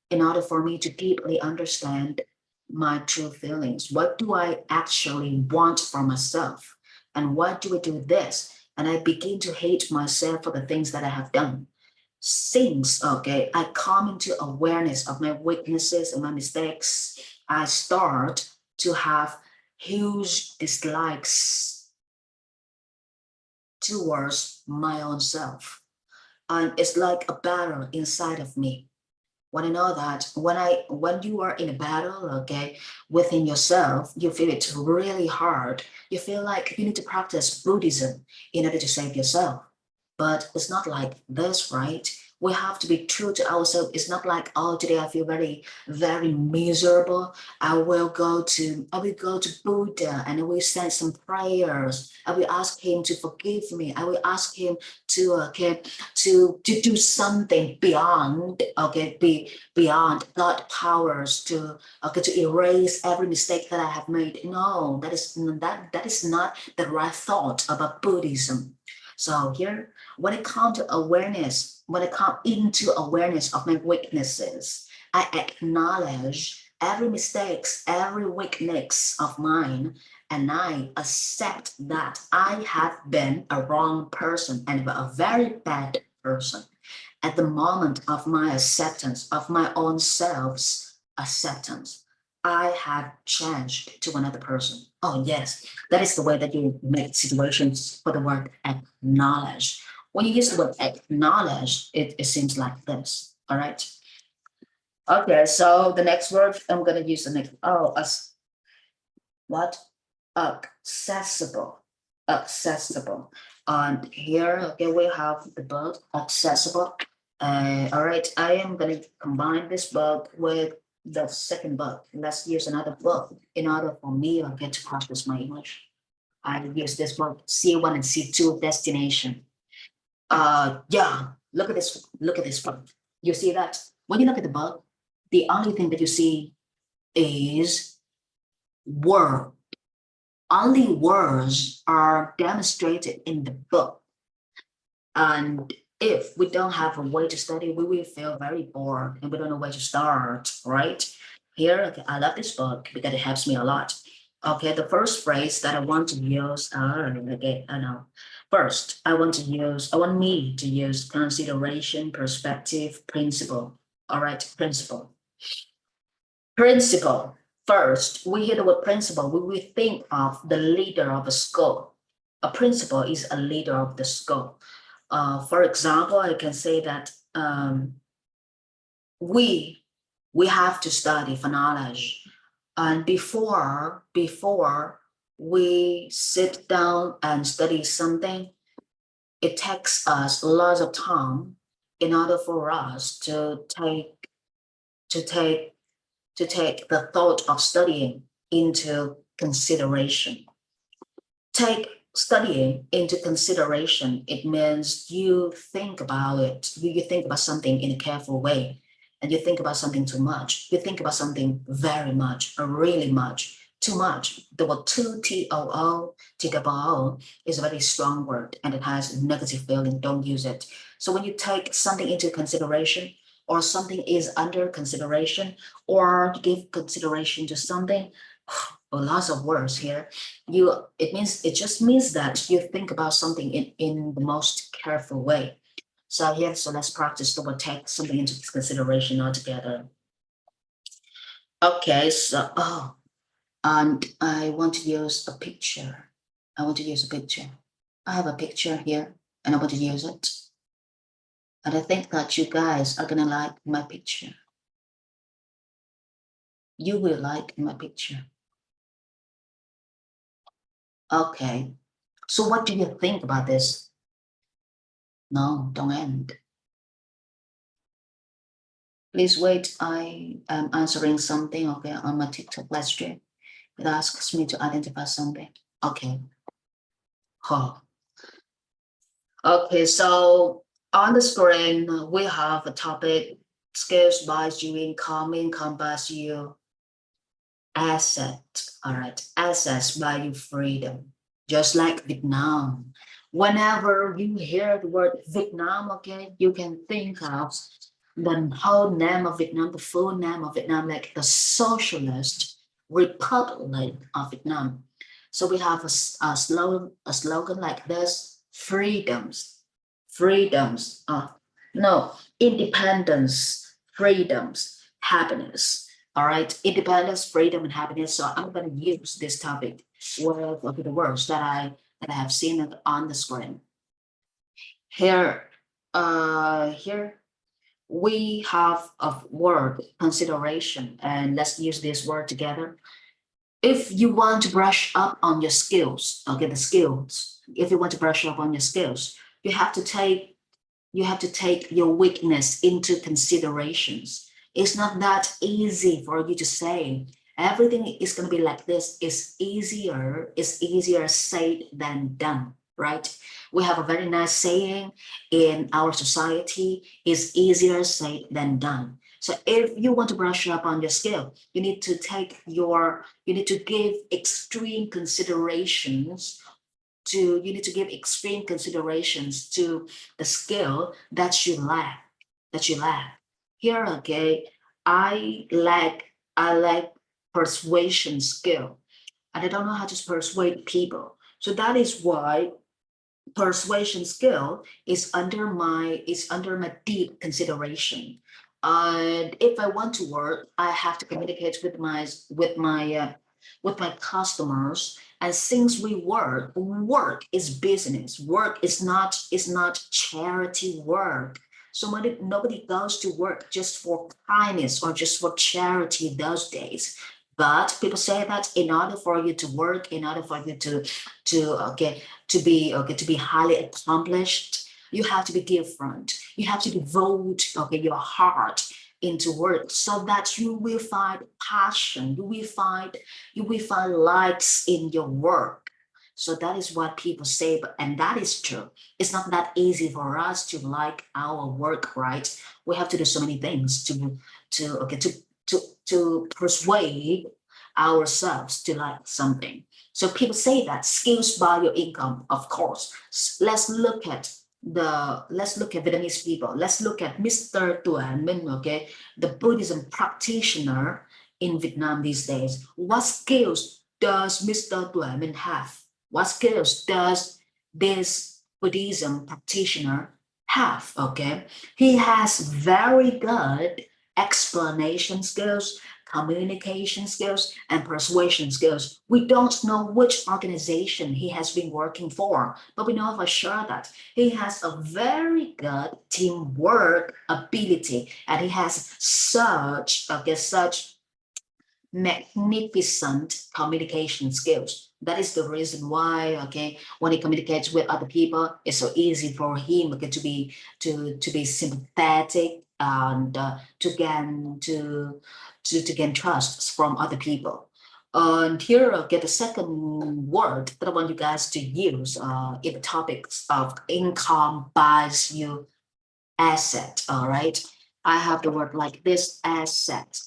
in order for me to deeply understand my true feelings. What do I actually want for myself? And why do I do this? And I begin to hate myself for the things that I have done. Since I come into awareness of my weaknesses and my mistakes, I start to have huge dislikes towards my own self. And it's like a battle inside of me. When I know that when you are in a battle, within yourself, you feel it really hard. You feel like you need to practice Buddhism in order to save yourself. But it's not like this, right? We have to be true to ourselves. It's not like, oh, today I feel very, very miserable. I will go to Buddha and I will send some prayers. I will ask him to forgive me. I will ask him to to do something beyond, beyond God powers to erase every mistake that I have made. No, that is not the right thought about Buddhism. So here, when I come to awareness, when I come into awareness of my weaknesses, I acknowledge every mistakes, every weakness of mine, and I accept that I have been a wrong person and a very bad person. At the moment of my acceptance, of my own self's acceptance, I have changed to another person. Oh, yes, that is the way that you make situations for the word acknowledge. When you use the word acknowledge, it seems like this. All right. Okay, so the next word, I'm going to use the next, as what? Accessible. Accessible. And here, we have the book accessible. All right, I am going to combine this book with the second book. Let's use another book in order for me to practice my English. I use this book, C1 and C2 destination. Yeah, look at this. Look at this book. You see that? When you look at the book, the only thing that you see is word. Only words are demonstrated in the book. And if we don't have a way to study, we will feel very bored and we don't know where to start, right? Here, I love this book because it helps me a lot. Okay, the first phrase that I want to use, I know. First, I want me to use consideration, perspective, principle. All right, principle. Principle. First, we hear the word principal, we think of the leader of a school. A principal is a leader of the school. For example, I can say that we have to study for knowledge, and before we sit down and study something, it takes us lots of time in order for us to take to take the thought of studying into consideration. Take studying into consideration. It means you think about it. You think about something in a careful way, and you think about something too much. You think about something very much, or really much, too much. The word too, T-O-O, T-O-O, is a very strong word, and it has a negative feeling. Don't use it. So when you take something into consideration, or something is under consideration, or give consideration to something, lots of words here. It just means that you think about something in the most careful way. So let's practice the word take something into consideration altogether. Okay, so and I want to use a picture. I want to use a picture. I have a picture here and I want to use it. And I think that you guys are gonna like my picture. You will like my picture. Okay. So what do you think about this? No, don't end. Please wait. I am answering something, okay, on my TikTok live stream. It asks me to identify something. Okay. Oh. Okay, so on the screen, we have a topic, skills buys you income buys you asset. All right, assets buy you freedom. Just like Vietnam. Whenever you hear the word Vietnam, okay, you can think of the whole name of Vietnam, the full name of Vietnam, like the Socialist Republic of Vietnam. So we have a slogan like this: freedoms, freedoms. No, independence, freedoms, happiness. All right, independence, freedom, and happiness. So I'm going to use this topic with the words that I have seen on the screen. Here, here we have a word consideration, and let's use this word together. If you want to brush up on your skills, okay, the skills. If you want to brush up on your skills, you have to take your weakness into considerations. It's not that easy for you to say. Everything is going to be like this. It's easier said than done, right? We have a very nice saying in our society: it's easier said than done. So if you want to brush up on your skill, you need to give extreme considerations you need to give extreme considerations to the skill that you lack. Here, okay, I lack persuasion skill, and I don't know how to persuade people. So that is why persuasion skill is under my deep consideration. And if I want to work, I have to communicate with my customers. And since work is business. Work is not charity work. So nobody goes to work just for kindness or just for charity those days. But people say that in order for you to work, in order for you to be highly accomplished, you have to be different. You have to devote your heart into work so that you will find passion. You will find likes in your work. So that is what people say, and that is true. It's not that easy for us to like our work, right? We have to do so many things to persuade ourselves to like something. So people say that skills buy your income, of course. Let's look at Vietnamese people. Let's look at Mr. Tuan Minh, okay, the Buddhism practitioner in Vietnam these days. What skills does Mr. Tuan Minh have? What skills does this Buddhism practitioner have? Okay, he has very good explanation skills, communication skills, and persuasion skills. We don't know which organization he has been working for, but we know for sure that he has a very good teamwork ability, and he has such magnificent communication skills. That is the reason why, okay, when he communicates with other people, it's so easy for him, okay, to be sympathetic and to gain trust from other people. And here, get the second word that I want you guys to use in the topics of income buys you asset. All right, I have the word like this: asset.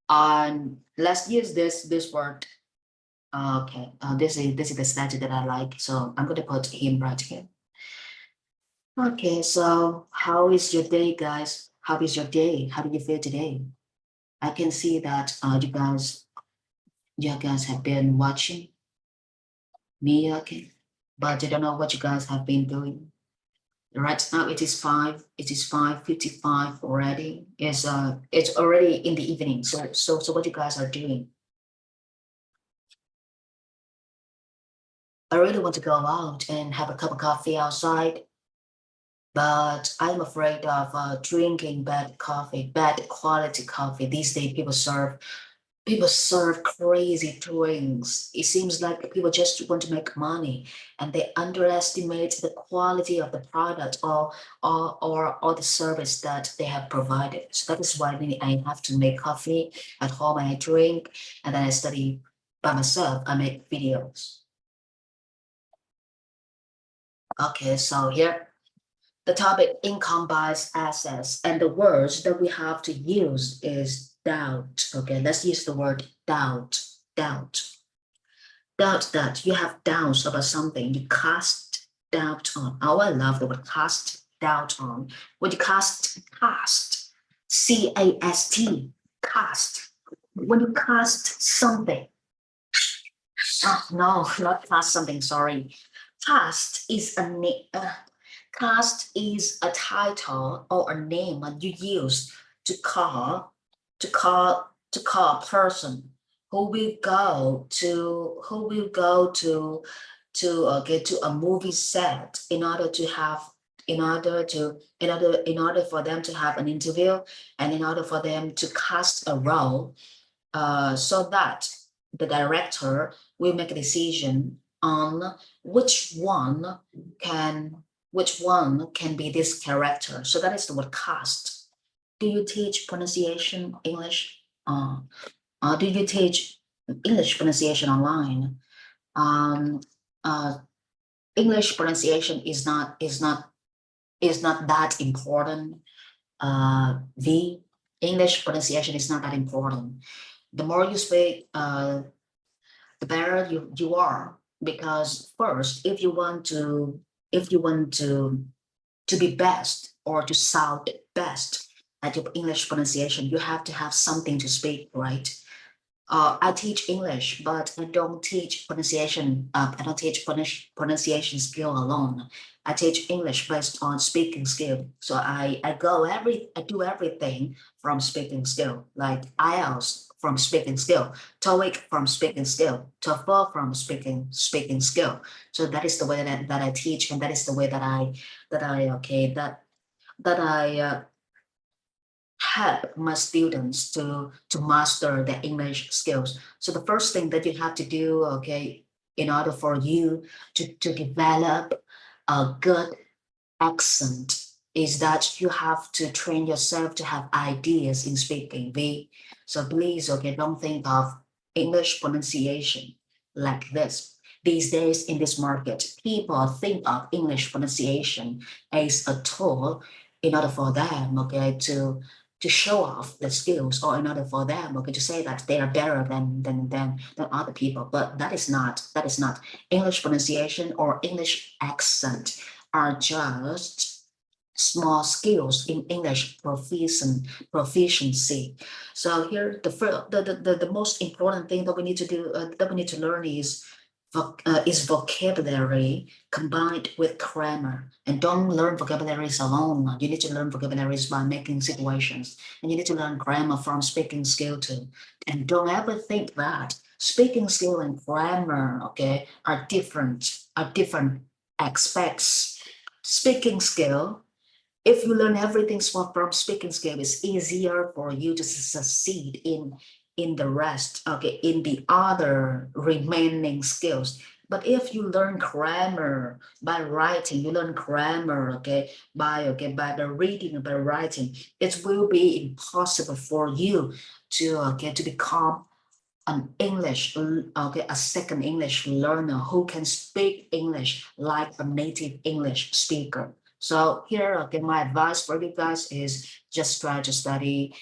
And let's use this word. Okay, this is the statue that I like, so I'm going to put him right here. Okay, so how is your day, guys? How is your day? How do you feel today? I can see that you guys have been watching me, okay, but I don't know what you guys have been doing. Right now it is 5:55 already. It's already in the evening. So what you guys are doing? I really want to go out and have a cup of coffee outside. but I'm afraid of drinking bad coffee, bad quality coffee. These days, people serve crazy drinks. It seems like people just want to make money, and they underestimate the quality of the product or the service that they have provided. So that is why I have to make coffee at home and I drink, and then I study by myself. I make videos. Okay, so here the topic income bias assets, and the words that we have to use is doubt. Okay, let's use the word doubt. Doubt. Doubt that you have doubts about something. You cast doubt on. Oh, I love the word cast doubt on. When you cast, C-A-S-T, cast. When you cast something, oh, no, not cast something, sorry. Cast is a name. Cast is a title or a name that you use to call a person who will go to get to a movie set in order to have in order for them to have an interview and in order for them to cast a role, so that the director will make a decision on which one can which one can be this character. So that is the word cast. Do you teach pronunciation English? Do you teach English pronunciation online? Um, uh, English pronunciation is not that important. The English pronunciation is not that important. The more you speak, the better you are. Because first, if you want to be best or to sound best at your English pronunciation, you have to have something to speak, right? I teach English, but I don't teach pronunciation. I don't teach pronunciation skill alone. I teach English based on speaking skill. So I do everything from speaking skill, like IELTS from speaking skill, TOEIC from speaking skill, TOEFL from speaking skill. So that is the way that I teach, and that is the way that I help my students to master the English skills. So the first thing that you have to do, okay, in order for you to develop a good accent is that you have to train yourself to have ideas in speaking. So please, okay, don't think of English pronunciation like this. These days in this market, people think of English pronunciation as a tool in order for them, okay, to show off the skills, or in order for them, okay, to say that they are better than other people. But that is not English pronunciation or English accent are just small skills in English proficiency. So here, the most important thing that we need to do, that we need to learn is vocabulary combined with grammar. And don't learn vocabularies alone. You need to learn vocabularies by making situations. And you need to learn grammar from speaking skill too. And don't ever think that speaking skill and grammar, okay, are different aspects. Speaking skill, if you learn everything from speaking skill, it's easier for you to succeed in the rest, okay, in the other remaining skills. But if you learn grammar by writing, you learn grammar, by the reading and by writing, it will be impossible for you to become an a second English learner who can speak English like a native English speaker. So here, okay, my advice for you guys is just try to study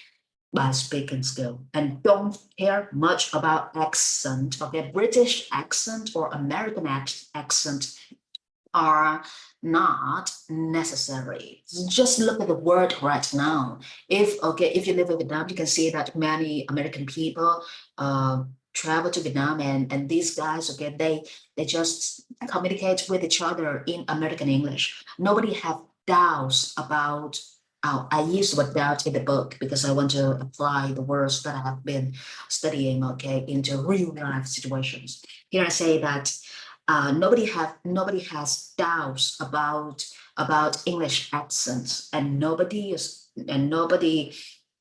by speaking skill and don't care much about accent, okay? British accent or American accent are not necessary. Just look at the word right now. If you live in Vietnam, you can see that many American people uh, travel to Vietnam, and these guys, okay, they just communicate with each other in American English. Nobody have doubts about. Oh, I use the word doubt in the book because I want to apply the words that I have been studying, okay, into real life situations. Here I say that Nobody has doubts about English accents, and nobody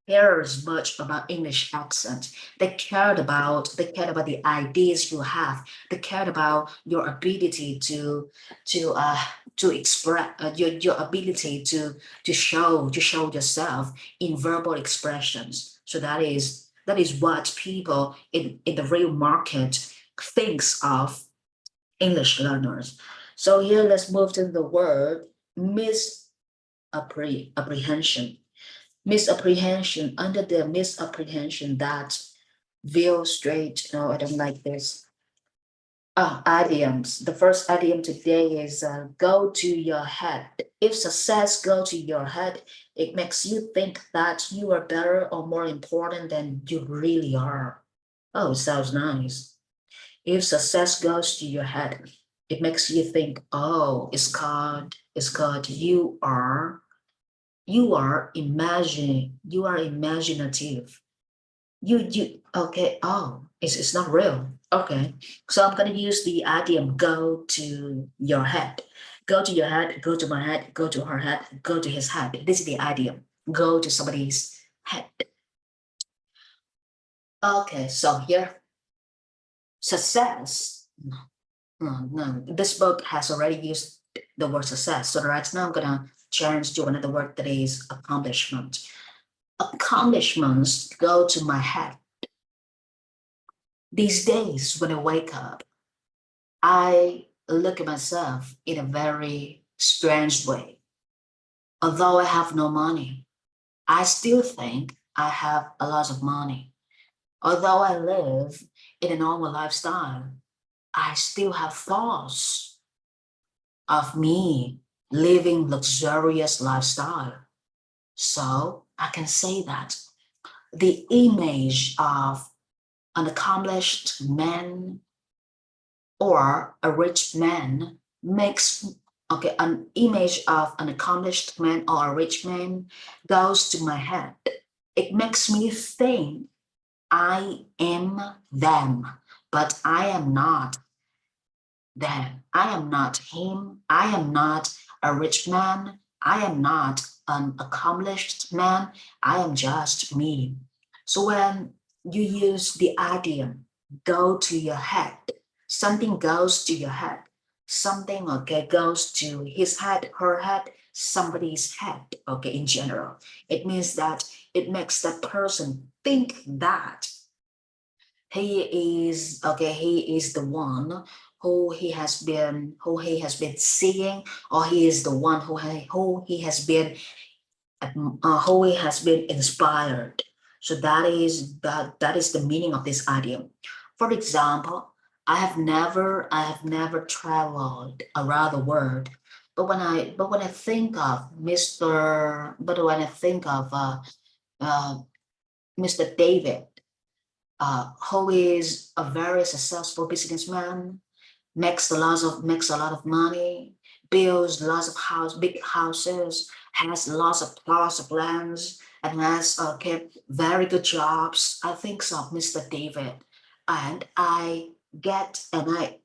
cares much about English accent. They cared about the ideas you have. They cared about your ability to uh to express your ability to show yourself in verbal expressions. So that is what people in the real market thinks of English learners. So here let's move to the word misapprehension. Misapprehension, under the misapprehension that veil straight. No, I don't like this. Idioms. The first idiom today is go to your head. If success go to your head, it makes you think that you are better or more important than you really are. Oh, sounds nice. If success goes to your head, it makes you think, oh, it's called you are imaginative. You okay, oh, it's not real. Okay. So I'm gonna use the idiom go to your head. Go to your head, go to my head, go to her head, go to his head. This is the idiom. Go to somebody's head. Okay, so here, success. No, this book has already used the word success. So right now I'm gonna change to another word that is accomplishment. Accomplishments go to my head. These days when I wake up, I look at myself in a very strange way. Although I have no money, I still think I have a lot of money. Although I live in a normal lifestyle, I still have thoughts of me living luxurious lifestyle. So I can say that the image of an accomplished man or a rich man makes okay, an image of an accomplished man or a rich man goes to my head. It makes me think I am them, but I am not them. I am not him. I am not a rich man. I am not an accomplished man. I am just me. So when you use the idiom go to your head, something goes to your head, something okay goes to his head, her head, somebody's head, okay, in general. It means that it makes that person think that he is the one who he has been seeing, or he is the one who he has been inspired. So that is the meaning of this idiom. For example, I have never traveled around the world, but when I think of Mr. but when I think of uh, Mr. David, who is a very successful businessman, makes a lot of money, builds lots of big houses, has lots of plots of lands, and has kept very good jobs. I think so, Mr. David, and I get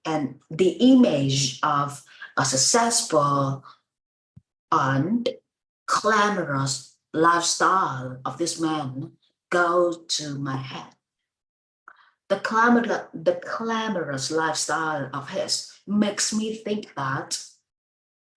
and the image of a successful and glamorous lifestyle of this man goes to my head. The glamorous lifestyle of his makes me think that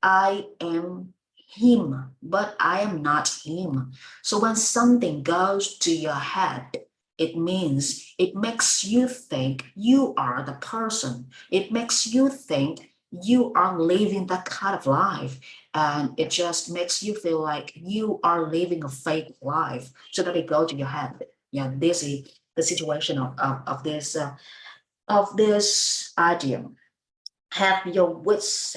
I am him, but I am not him. So when something goes to your head, it means it makes you think you are the person. It makes you think you are living that kind of life. And it just makes you feel like you are living a fake life. So that it goes to your head. Yeah, this is the situation of this idiom. Have your wits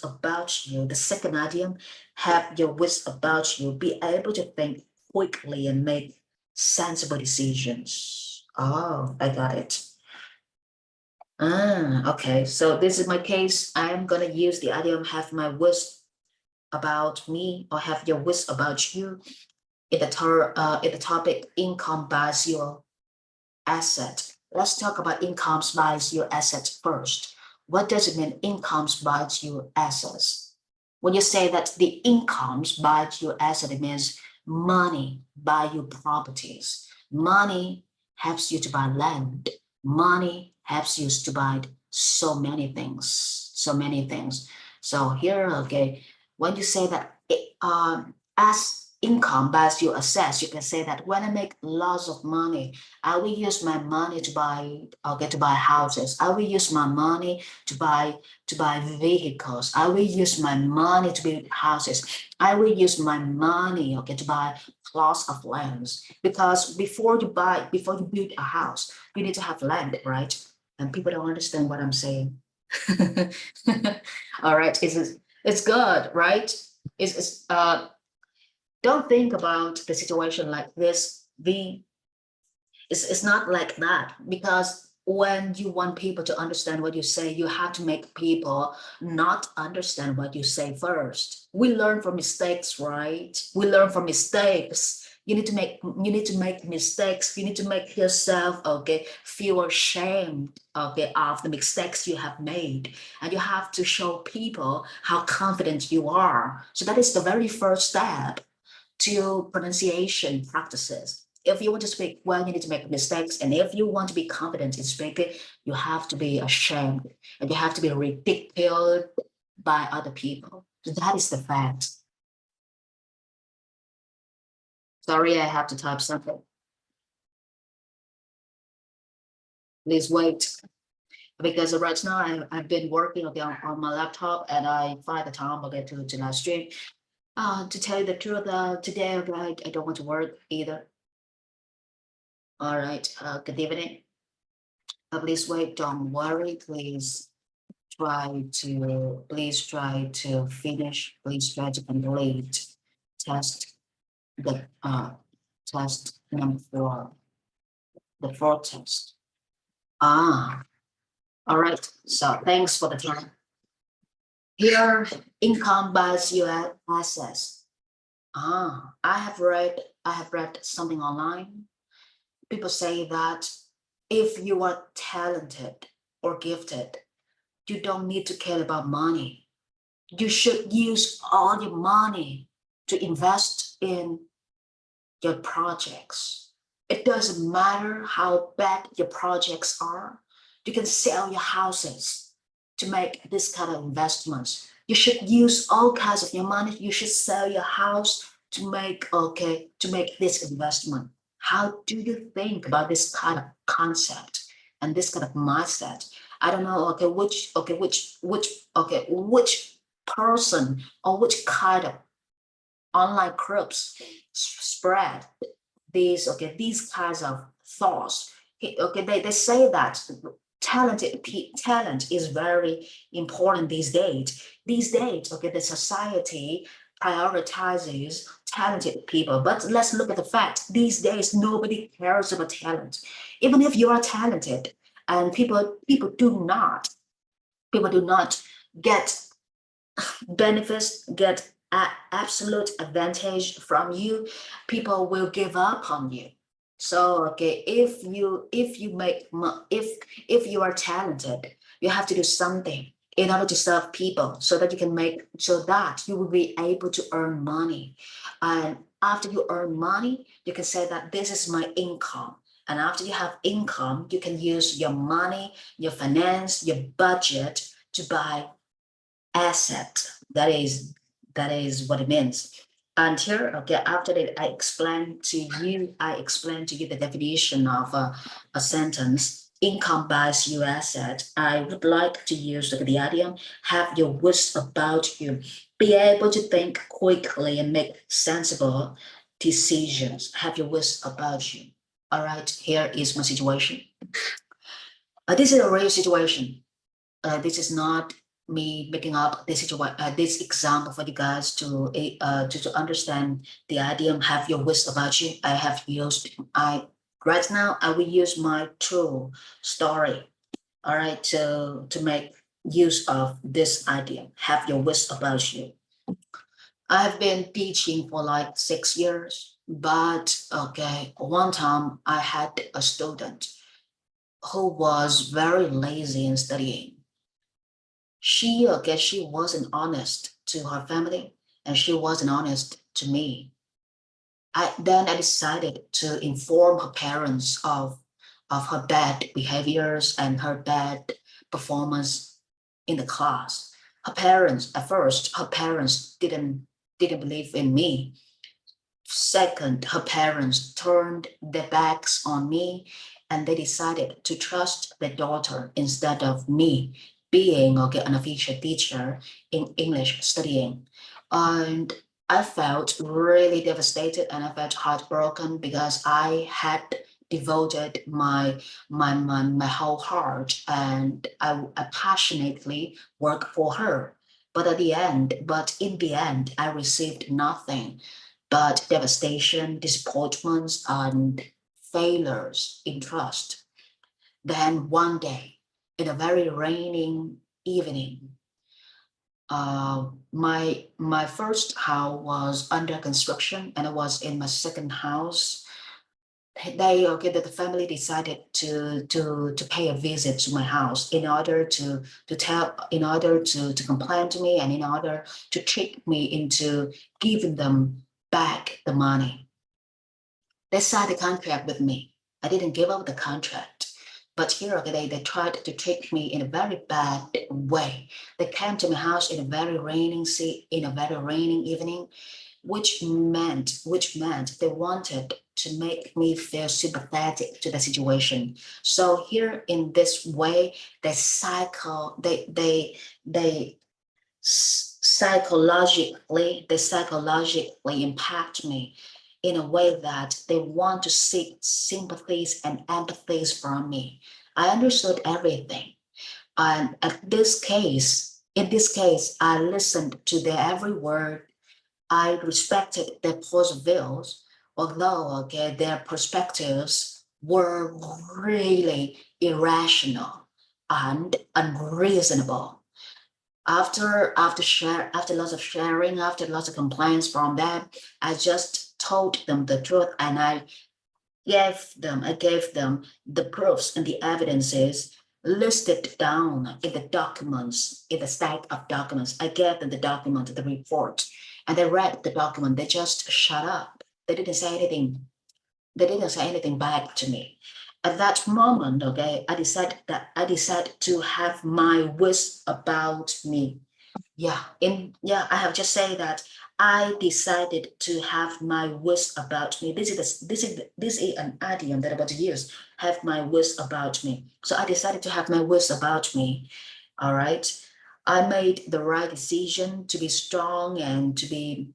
about you. The second idiom, have your wits about you. Be able to think quickly and make sensible decisions. Oh, I got it. Okay. So this is my case. I am gonna use the idiom have my wits about me, or have your wits about you in the topic income buys your asset. Let's talk about incomes buys your asset first. What does it mean? Incomes buys you assets. When you say that the incomes buy you asset, it means money buy you properties. Money helps you to buy land. Money helps you to buy so many things, so many things. So here, okay, when you say that as income buys you assets, you can say that when I make lots of money, I will use my money to buy, okay, to buy houses. I will use my money to buy vehicles. I will use my money to build houses. I will use my money, okay, to buy plots of lands. Because before you build a house, you need to have land, right? And people don't understand what I'm saying. All right, it's good, right? It's don't think about the situation like this. It's not like that, because when you want people to understand what you say, you have to make people not understand what you say first. We learn from mistakes, right? We learn from mistakes. You need to make mistakes. You need to make yourself, okay, feel ashamed, okay, of the mistakes you have made. And you have to show people how confident you are. So that is the very first step to pronunciation practices. If you want to speak well, you need to make mistakes. And if you want to be confident in speaking, you have to be ashamed and you have to be ridiculed by other people. So that is the fact. Sorry, I have to type something. Please wait. Because right now I've been working, okay, on my laptop, and I find the time, okay, to live stream. To tell you the truth, today, I don't want to work either. All right, good evening. Please wait, don't worry, please try to finish, please try to complete test the test number 4, the 4th test. All right, so thanks for the time. Here, income buys you access. I have read something online. People say that if you are talented or gifted, you don't need to care about money. You should use all your money to invest in your projects. It doesn't matter how bad your projects are. You can sell your houses to make this kind of investments. You should use all kinds of your money. You should sell your house to make, okay, to make this investment. How do you think about this kind of concept and this kind of mindset? I don't know, okay, which person or which kind of online groups spread these kinds of thoughts. Okay, they say that talent is very important these days. These days, okay, the society prioritizes talented people. But let's look at the fact: these days, nobody cares about talent. Even if you are talented, and people do not get benefits, get absolute advantage from you, people will give up on you. So okay, if you are talented, you have to do something in order to serve people, so that you will be able to earn money. And after you earn money, you can say that this is my income. And after you have income, you can use your money, your finance, your budget to buy asset. That is what it means. And here, okay, after that, I explained to you the definition of a sentence. Income buys you asset. I would like to use the idiom, have your wits about you. Be able to think quickly and make sensible decisions. Have your wits about you. All right, here is my situation. This is a real situation. This is not me making up this example for you guys to understand the idea. Have your wits about you. Right now I will use my true story, all right, to make use of this idea. Have your wits about you. I have been teaching for like 6 years, but okay, one time I had a student who was very lazy in studying. she wasn't honest to her family, and she wasn't honest to me. I decided to inform her parents of her bad behaviors and her bad performance in the class. At first, her parents didn't believe in me. Second, her parents turned their backs on me, and they decided to trust their daughter instead of me being an official teacher in English studying. And I felt really devastated and I felt heartbroken because I had devoted my whole heart, and I passionately worked for her. But in the end, I received nothing but devastation, disappointments, and failures in trust. Then one day, in a very raining evening, my first house was under construction, and I was in my second house. The family decided to pay a visit to my house in order to complain to me, and in order to trick me into giving them back the money. They signed the contract with me. I didn't give up the contract. But here they tried to trick me in a very bad way. They came to my house in a very raining evening, which meant they wanted to make me feel sympathetic to the situation. So here in this way, they psychologically impact me in a way that they want to seek sympathies and empathies from me. I understood everything. And in this case, I listened to their every word. I respected their point of views, although their perspectives were really irrational and unreasonable. After lots of sharing, after lots of complaints from them, I just told them the truth, and I gave them the proofs and the evidences listed down in the documents, in the stack of documents. I gave them the document, the report, and they read the document. They just shut up. They didn't say anything. They didn't say anything back to me. At that moment, I decided to have my wish about me. I have just said that I decided to have my wish about me. This is an idiom that I'm about to use. Have my wish about me. So I decided to have my wish about me. All right. I made the right decision to be strong and to be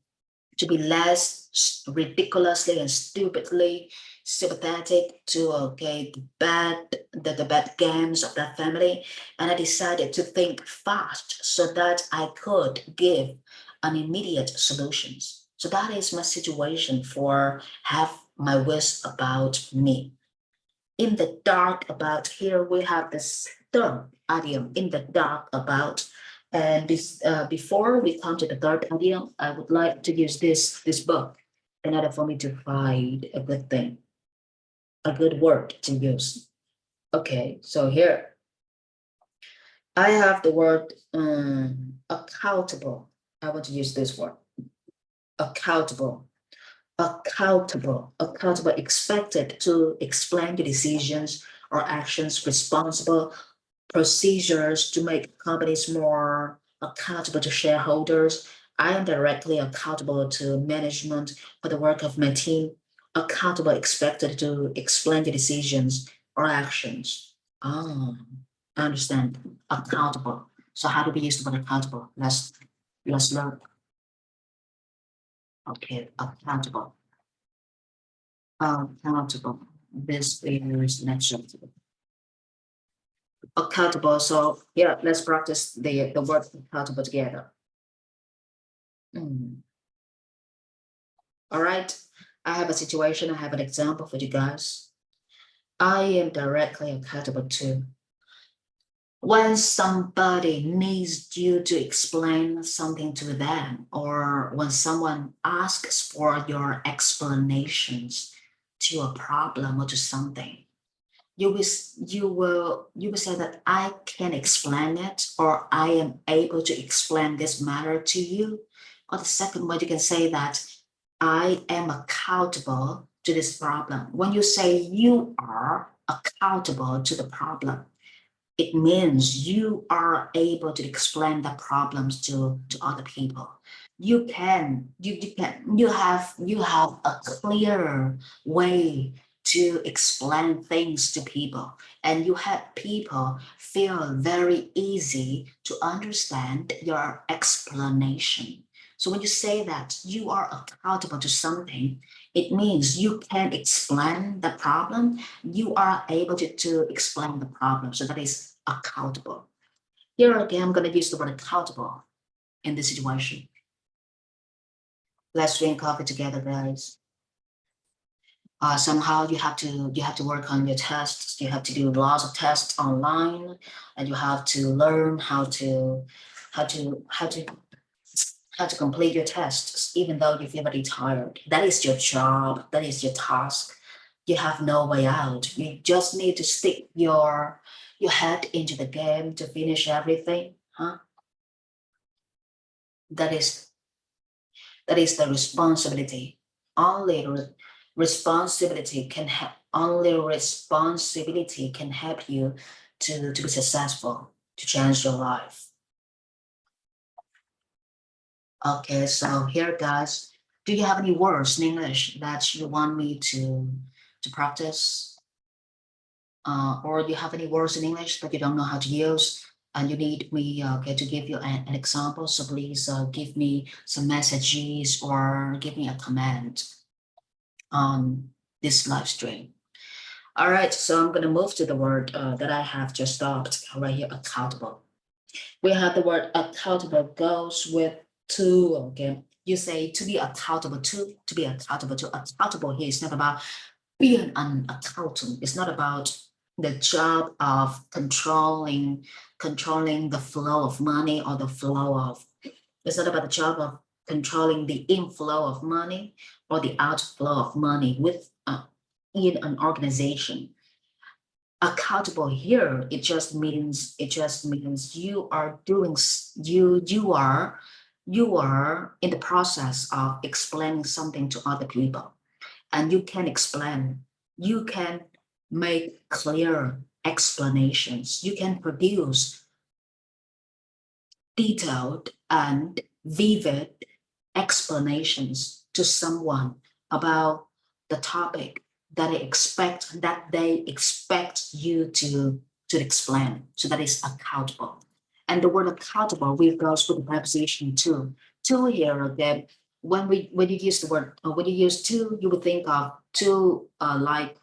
less ridiculously and stupidly sympathetic to the bad games of that family. And I decided to think fast so that I could give an immediate solutions. So that is my situation for have my wish about me. In the dark about, here we have this third idiom, in the dark about. And before we come to the third idiom, I would like to use this book in order for me to find a good thing, a good word to use. Okay, so here I have the word accountable. I want to use this word, accountable. Accountable, expected to explain the decisions or actions, responsible procedures to make companies more accountable to shareholders. I am directly accountable to management for the work of my team. Accountable, expected to explain the decisions or actions. Oh, I understand. Accountable. So how do we use the word accountable? Let's learn. Okay, accountable. Accountable. This is next chapter. Accountable. So yeah, let's practice the word accountable together. All right. I have a situation. I have an example for you guys. I am directly accountable to when somebody needs you to explain something to them, or when someone asks for your explanations to a problem or to something. you will say that I can explain it, or I am able to explain this matter to you. Or the second way, you can say that I am accountable to this problem. When you say you are accountable to the problem, it means you are able to explain the problems to other people. You have a clear way to explain things to people, and you have people feel very easy to understand your explanation. So when you say that you are accountable to something, it means you can explain the problem. You are able to explain the problem. So that is accountable. Here again, I'm going to use the word accountable in this situation. Let's drink coffee together, guys. Somehow you have to work on your tests. You have to do lots of tests online, and you have to learn how to how to how to complete your tests, even though you feel very tired. That is your job. That is your task. You have no way out. You just need to stick your head into the game to finish everything. Huh? That is that is the responsibility. Only responsibility can help you to be successful, to change your life. Okay, so here, guys, do you have any words in English that you want me to practice? Or do you have any words in English that you don't know how to use and you need me to give you an example? So please give me some messages or give me a comment on this live stream. All right, so I'm going to move to the word that I have just stopped right here, accountable. We have the word accountable goes with to, okay? You say to be accountable to be accountable to. Accountable here is not about being an accountant. It's not about the job of controlling the flow of money or the flow of, it's not about the job of controlling the inflow of money or the outflow of money in an organization. Accountable here, it just means you are doing you are in the process of explaining something to other people, and you can make clear explanations. You can produce detailed and vivid explanations to someone about the topic that they expect you to explain. So that is accountable. And the word accountable goes with the preposition to. To here again, when you use the word when you use to, you would think of to like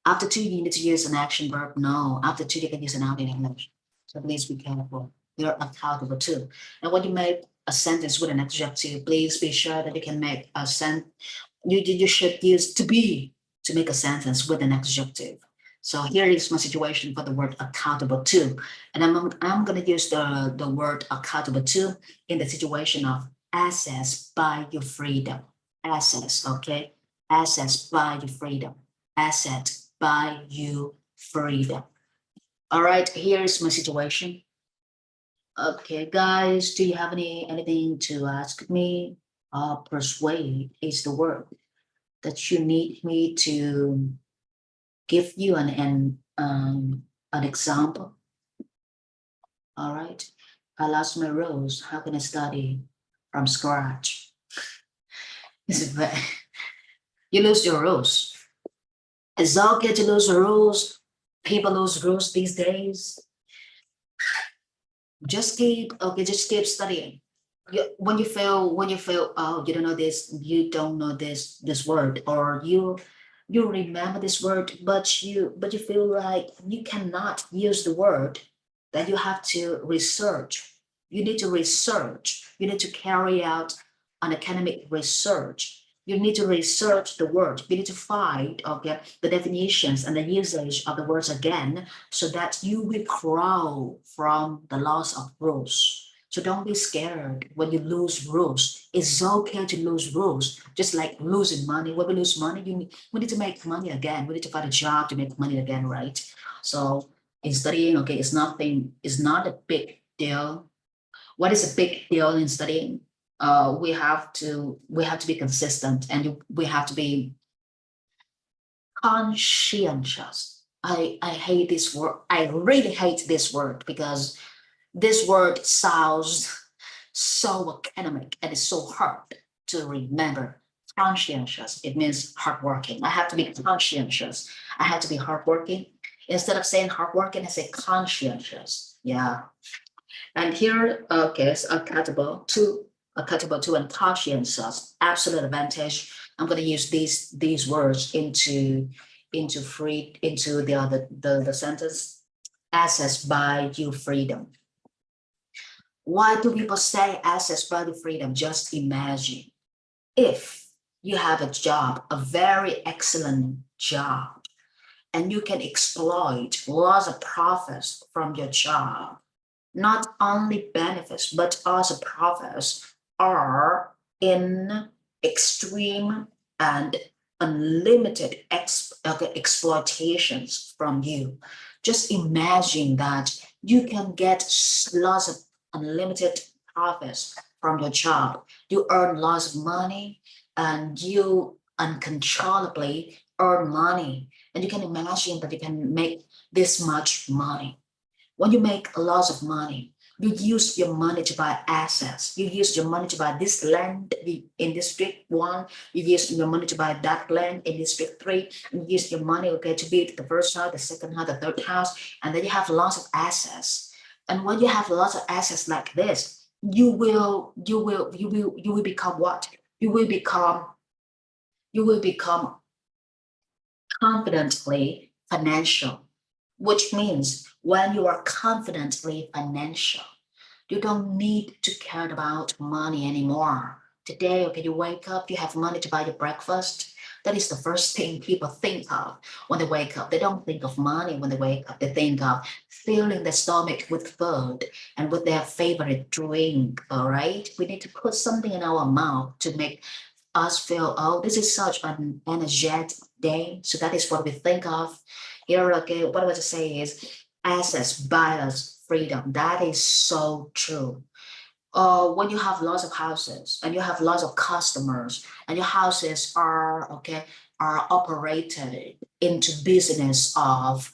after to you need to use an action verb. No, after to you can use an noun in English. So please be careful. You're accountable too. And when you make a sentence with an adjective, please be sure that you can make a sentence. You should use to be to make a sentence with an adjective. So here is my situation for the word accountable to. And I'm going to use the word accountable to in the situation of access by your freedom. Access, okay? Access by your freedom. Asset by you freedom. All right, here's my situation. Okay, guys, do you have anything to ask me? Persuade is the word that you need me to give you an example. All right, I lost my rose. How can I study from scratch? You lose your rose. It's okay to lose rules. People lose rules these days. Just keep studying. When you feel oh, you don't know this word, or you remember this word, but you feel like you cannot use the word, then you have to research. You need to carry out an academic research. You need to research the word. You need to find the definitions and the usage of the words again, so that you will grow from the loss of rules. So don't be scared when you lose rules. It's okay to lose rules, just like losing money. When we lose money, we need to make money again. We need to find a job to make money again, right? So in studying, okay, it's not a big deal. What is a big deal in studying? We have to be consistent, and we have to be conscientious. I hate this word. I really hate this word because this word sounds so academic and it's so hard to remember. Conscientious, it means hardworking. I have to be conscientious. I have to be hardworking. Instead of saying hardworking, I say conscientious. Yeah. And here, okay, it's accountable to and conscientious, absolute advantage. I'm going to use these words into the other the sentence. Access by you freedom. Why do people say access by the freedom? Just imagine if you have a job, a very excellent job, and you can exploit lots of profits from your job. Not only benefits, but also profits are in extreme and unlimited exploitations from you. Just imagine that you can get lots of unlimited profits from your job. You earn lots of money and you uncontrollably earn money. And you can imagine that you can make this much money. When you make lots of money, you use your money to buy assets. You use your money to buy this land in District 1. You use your money to buy that land in District 3. You use your money, okay, to build the first house, the second house, the third house, and then you have lots of assets. And when you have lots of assets like this, you will become what? You will become confidently financial, which means when you are confidently financial, you don't need to care about money anymore. Today, okay, you wake up, you have money to buy your breakfast. That is the first thing people think of when they wake up. They don't think of money when they wake up. They think of filling their stomach with food and with their favorite drink. All right. We need to put something in our mouth to make us feel, oh, this is such an energetic day. So that is what we think of. Here, okay, what I want to say is access, bias, freedom. That is so true. When you have lots of houses and you have lots of customers and your houses are okay are operated into business of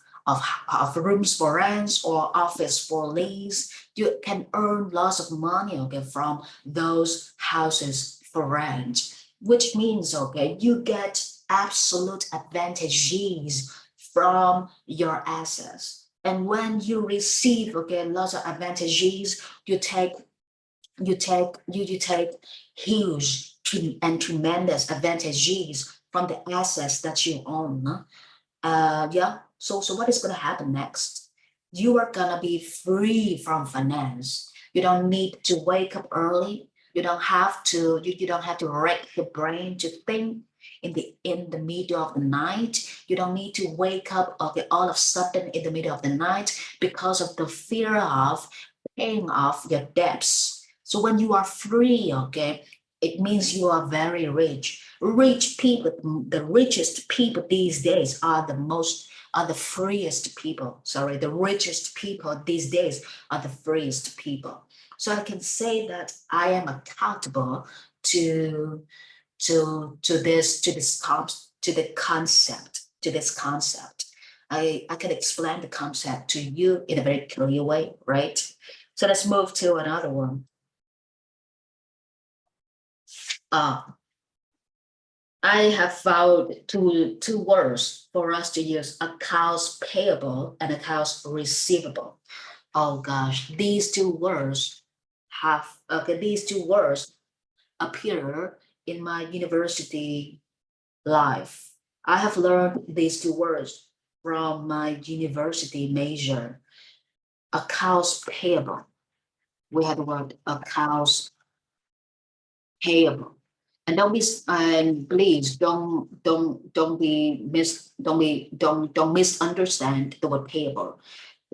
rooms for rent or office for lease, you can earn lots of money, okay, from those houses for rent, which means, okay, you get absolute advantages from your assets. And when you receive, okay, lots of advantages, you take you take huge and tremendous advantages from the assets that you own. Yeah. So what is going to happen next? You are going to be free from finance. You don't need to wake up early. You don't have to wreck your brain to think in the middle of the night. You don't need to wake up, okay, all of a sudden in the middle of the night because of the fear of paying off your debts. So when you are free, okay, it means you are very rich. Rich people, the richest people these days are the freest people. Sorry, the richest people these days are the freest people. So I can say that I am accountable to to this concept. I can explain the concept to you in a very clear way, right? So let's move to another one. Uh, I have found two words for us to use: accounts payable and accounts receivable. Oh gosh, these two words appear in my university life. I have learned these two words from my university major: accounts payable. We have the word accounts payable. And please don't misunderstand the word payable.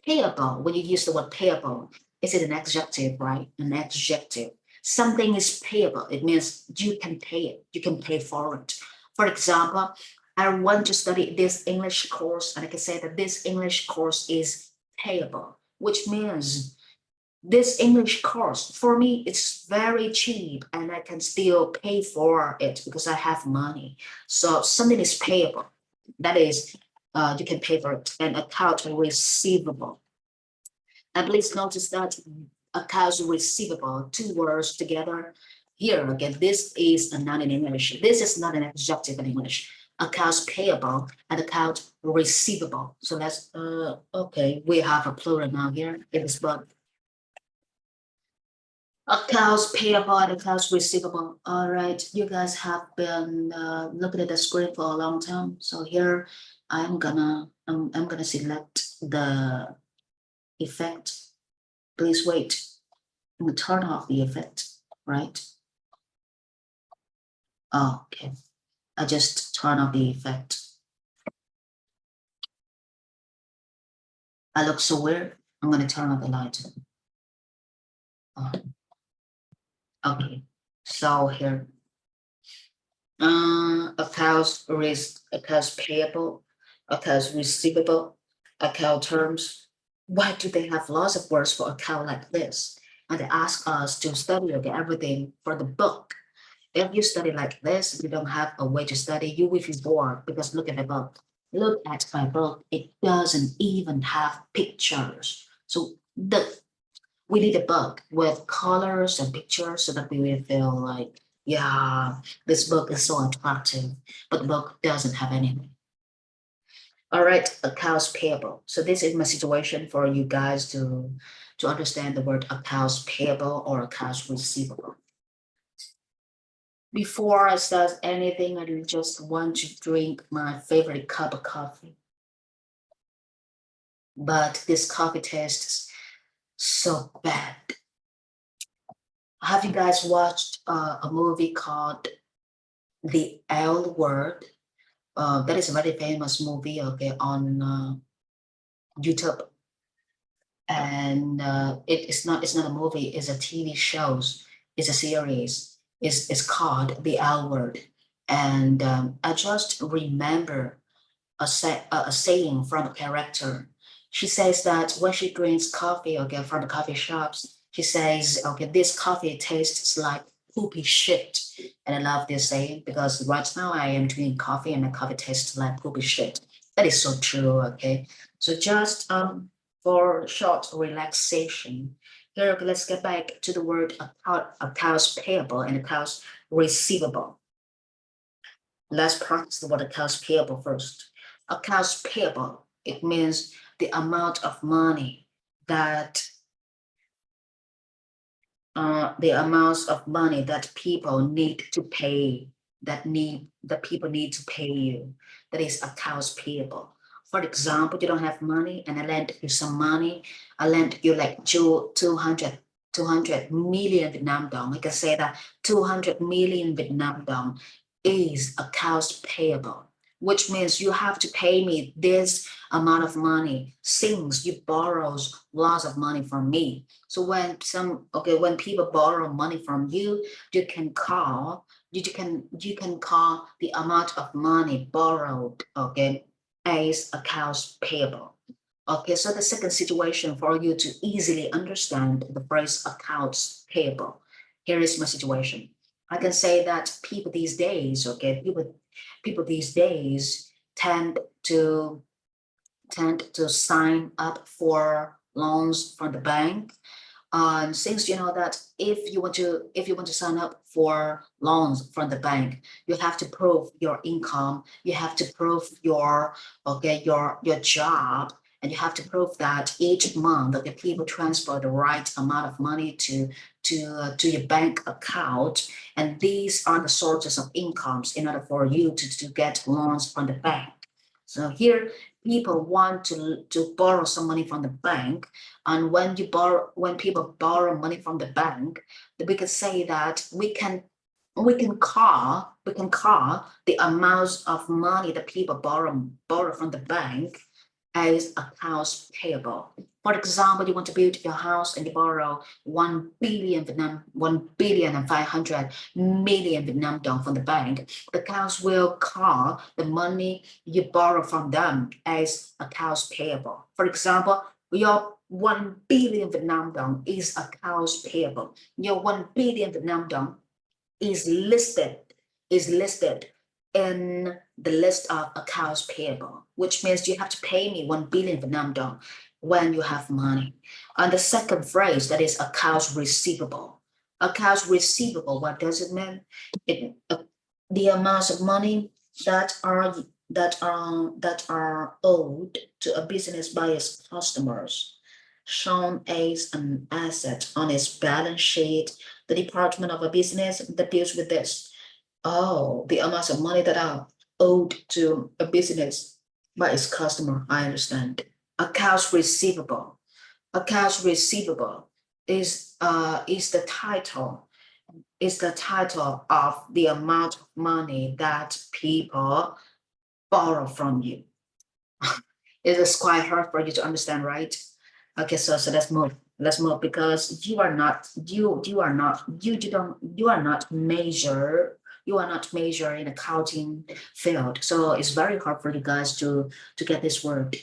Payable, when you use the word payable, Is it an adjective, right? An adjective. Something is payable. It means you can pay it. You can pay for it. For example, I want to study this English course, and I can say that this English course is payable, which means this English course for me it's very cheap and I can still pay for it because I have money. So something is payable. That is, you can pay for it. And account receivable. And please notice that accounts receivable, two words together. Here again, this is a noun in English. This is not an adjective in English. Accounts payable and account receivable. So let's okay, we have a plural now here in this book. Accounts payable and accounts receivable. All right, you guys have been looking at the screen for a long time. So here I'm gonna select the effect. Please wait. I'm gonna turn off the effect, right? Oh, okay. I just turn off the effect. I look so weird. I'm gonna turn off the light. Oh. Okay. So here, accounts payable, accounts receivable, account terms. Why do they have lots of words for account like this? And they ask us to study everything for the book. If you study like this, you don't have a way to study, you will be bored because look at the book. Look at my book. It doesn't even have pictures. So we need a book with colors and pictures so that we will feel like, yeah, this book is so attractive, but the book doesn't have anything. All right, accounts payable. So this is my situation for you guys to understand the word accounts payable or accounts receivable. Before I start anything, I just want to drink my favorite cup of coffee. But this coffee tastes so bad. Have you guys watched a movie called The L Word? That is a very famous movie, okay, on YouTube. And it's not a movie, it's a TV show, it's a series. It's called The L Word. And I just remember a saying from a character. She says that when she drinks coffee, okay, from the coffee shops, she says, okay, this coffee tastes like poopy shit. And I love this saying because right now I am drinking coffee and the coffee tastes like poopy shit. That is so true, okay? So just for short relaxation, here, okay, let's get back to the word accounts payable and accounts receivable. Let's practice the word accounts payable first. Accounts payable, it means the amount of money that people need to pay, that people need to pay you. That is accounts payable. For example, you don't have money and I lend you some money. I lend you like 200 million Vietnam dong. I can say that 200 million Vietnam dong is accounts payable, which means you have to pay me this amount of money since you borrows lots of money from me. So when people borrow money from you, you can call the amount of money borrowed, okay, as accounts payable. Okay, so the second situation for you to easily understand the phrase accounts payable. Here is my situation. I can say that people these days, okay, people these days to tend to sign up for loans from the bank. Since you know that if you want to sign up for loans from the bank, you have to prove your income, you have to prove your job, and you have to prove that each month that the people transfer the right amount of money to your bank account, and these are the sources of incomes in order for you to get loans from the bank. So here, people want to borrow some money from the bank, and when people borrow money from the bank, we can say that we can call the amounts of money that people borrow from the bank as accounts payable. For example, you want to build your house and you borrow 1,500,000,000 Vietnam dong from the bank. The accounts will call the money you borrow from them as accounts payable. For example, your 1 billion Vietnam dong is accounts payable. Your 1 billion Vietnam dong is listed in the list of accounts payable, which means you have to pay me 1 billion Vietnam dong when you have money. And the second phrase, that is accounts receivable. Accounts receivable, what does it mean? The amounts of money that are owed to a business by its customers, shown as an asset on its balance sheet. The department of a business that deals with this. Oh, the amounts of money that are owed to a business by its customer. I understand. Accounts receivable. Accounts receivable is the title of the amount of money that people borrow from you. It is quite hard for you to understand, right? Okay, so let's move. Let's move, because you are not major in accounting field, so it's very hard for you guys to get this word.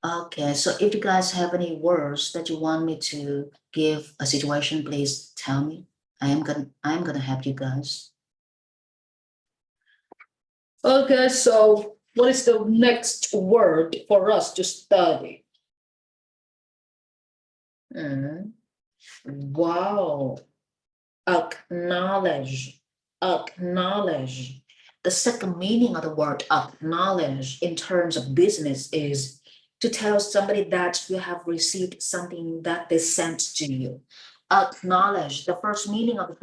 Okay, so if you guys have any words that you want me to give a situation, please tell me. I'm gonna help you guys. Okay, so what is the next word for us to study? Wow. Acknowledge. Acknowledge. The second meaning of the word acknowledge in terms of business is to tell somebody that you have received something that they sent to you. Acknowledge. The first meaning of the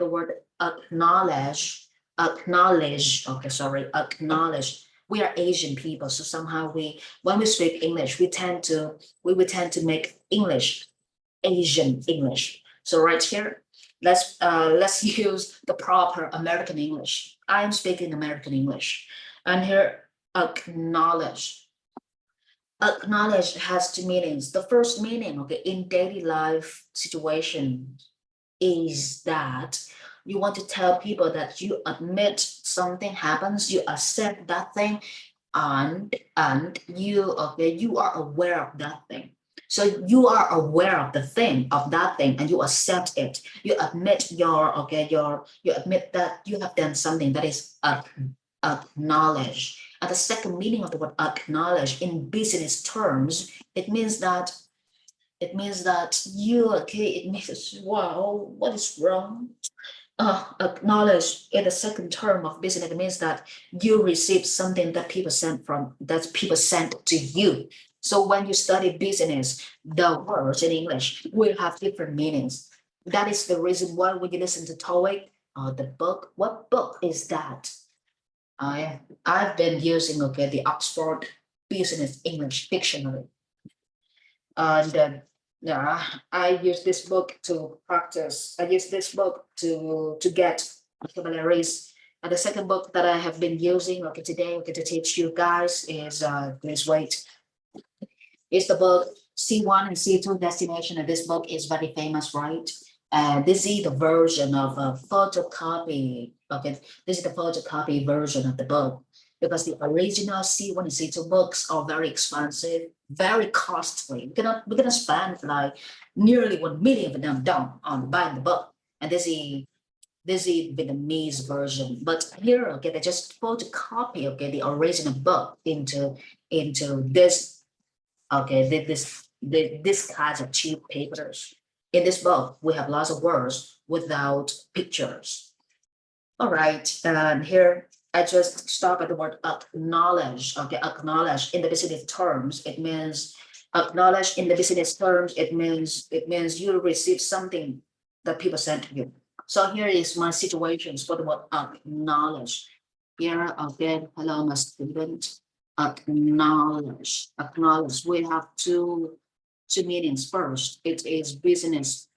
word acknowledge. Acknowledge. Okay, sorry. Acknowledge. We are Asian people, so somehow when we speak English, we tend to make English Asian English. So right here, let's use the proper American English. I am speaking American English, and here acknowledge. Acknowledge has two meanings. The first meaning, okay, in daily life situation, is that you want to tell people that you admit something happens, you accept that thing, and you are aware of that thing. So you are aware of that thing, and you accept it. You admit you admit that you have done something that is acknowledge. And the second meaning of the word acknowledge in business terms, it means that wow, what is wrong? Acknowledge in the second term of business, it means that you receive something that people sent to you. So when you study business, the words in English will have different meanings. That is the reason why when you listen to TOEIC, the book, what book is that? I've been using the Oxford Business English Dictionary. And yeah, I use this book to practice. I use this book to get vocabularies. And the second book that I have been using today to teach you guys is please wait. It's the book C1 and C2 Destination, and this book is very famous, right? This is the version of a photocopy. Okay, this is the photocopy version of the book, because the original C1 and C2 books are very expensive, very costly. We're gonna spend like nearly 1 million Vietnam dong on buying the book, and this is Vietnamese version. But here, they just photocopy the original book into this this kinds of cheap papers. In this book, we have lots of words without pictures. All right, and here I just stop at the word acknowledge. Okay, acknowledge in the business terms, it means acknowledge in the business terms, it means you receive something that people sent to you. So here is my situations for the word acknowledge. Here again, hello, my student. Acknowledge. We have two meanings. First, it is business,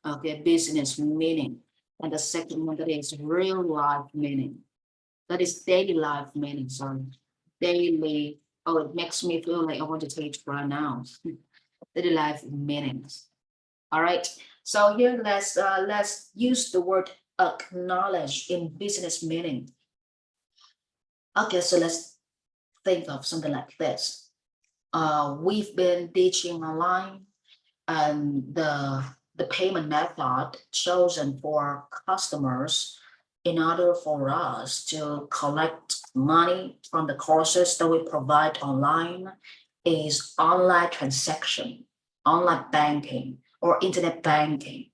business meaning, and the second one, that is real life meaning, that is daily life meaning. Sorry, daily Oh, it makes me feel like I want to take it right now. Daily life meanings. All right. So here let's use the word acknowledge in business meaning. Okay, so let's think of something like this. We've been teaching online, and the payment method chosen for customers in order for us to collect money from the courses that we provide online is online transaction, online banking, or internet banking.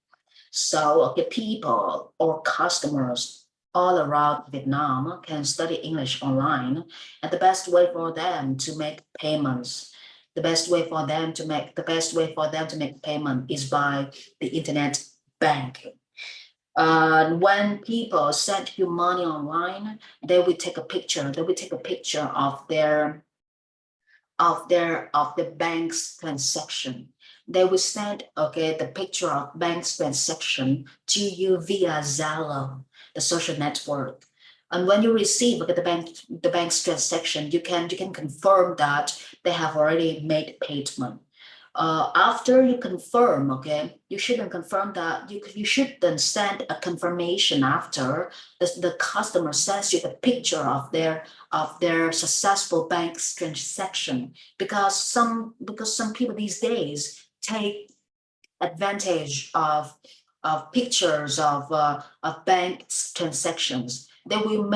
So okay, people or customers all around Vietnam can study English online, and the best way for them to make payments, the best way for them to make payment is by the internet banking. When people send you money online, they will take a picture. They will take a picture of the bank's transaction. They will send the picture of bank's transaction to you via Zalo, the social network. And when you receive the bank's transaction, you can confirm that they have already made payment. After you confirm, you shouldn't confirm that you should then send a confirmation after the customer sends you the picture of their successful bank transaction, because some people these days take advantage of pictures of bank transactions. They will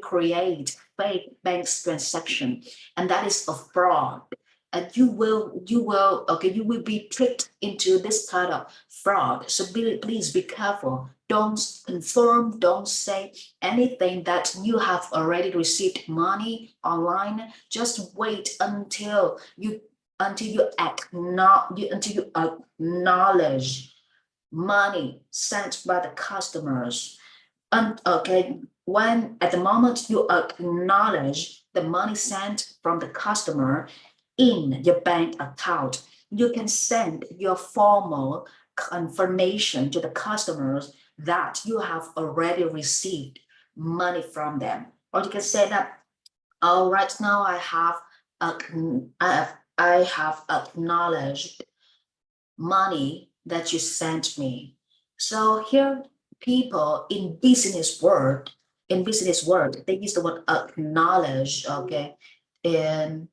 create fake bank transaction, and that is a fraud. And you will be tricked into this kind of fraud. So please be careful. Don't confirm, don't say anything that you have already received money online. Just wait until you acknowledge money sent by the customers. And when at the moment you acknowledge the money sent from the customer in your bank account, you can send your formal confirmation to the customers that you have already received money from them. Or you can say that, oh, right now I have acknowledged money that you sent me. So here, people in business world, they use the word acknowledge, and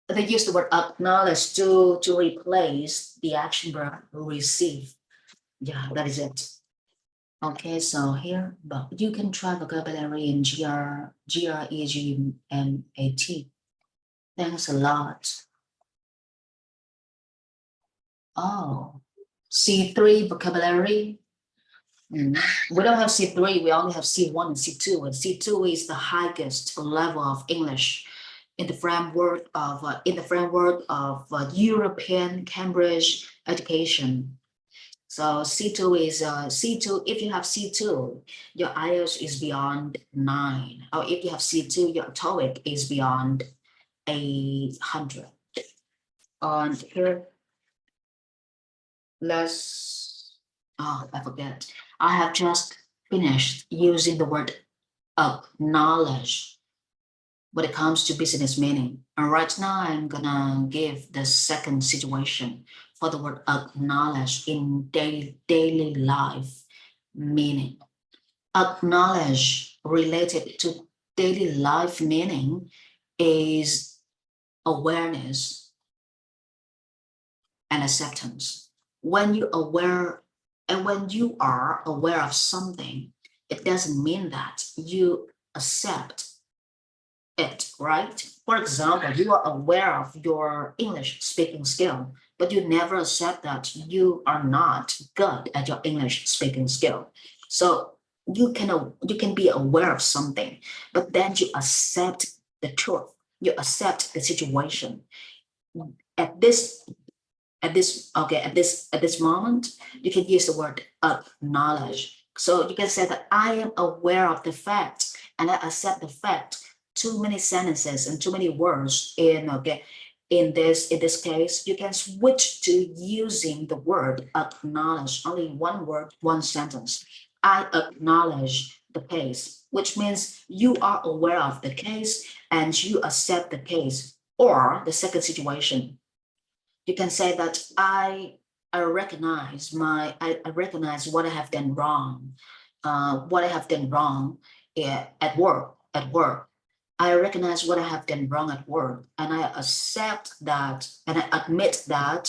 they use the word acknowledge to replace the action verb receive. Yeah, that is it. Okay, so here, but you can try vocabulary in GREGMAT. Thanks a lot. Oh, C3 vocabulary. We don't have C3, we only have C1 and C2, and C2 is the highest level of English in the framework of European Cambridge education. So C2 is C2. If you have C2, your IELTS is beyond 9. Or if you have C2, your TOEIC is beyond 800. And here, I forget. I have just finished using the word acknowledge when it comes to business meaning. And right now I'm gonna give the second situation for the word acknowledge in daily life meaning. Acknowledge related to daily life meaning is awareness and acceptance. When you are aware of something, it doesn't mean that you accept it, right? For example, you are aware of your English speaking skill, but you never accept that you are not good at your English speaking skill. So you can be aware of something, but then you accept the truth. You accept the situation. At this at this moment, you can use the word acknowledge. So you can say that I am aware of the fact and I accept the fact. Too many sentences and too many words in this case, you can switch to using the word acknowledge. Only one word, one sentence. I acknowledge the case, which means you are aware of the case and you accept the case. Or the second situation, you can say that I recognize I recognize what I have done wrong, what I have done wrong at work. I recognize what I have done wrong at work, and I accept that, and I admit that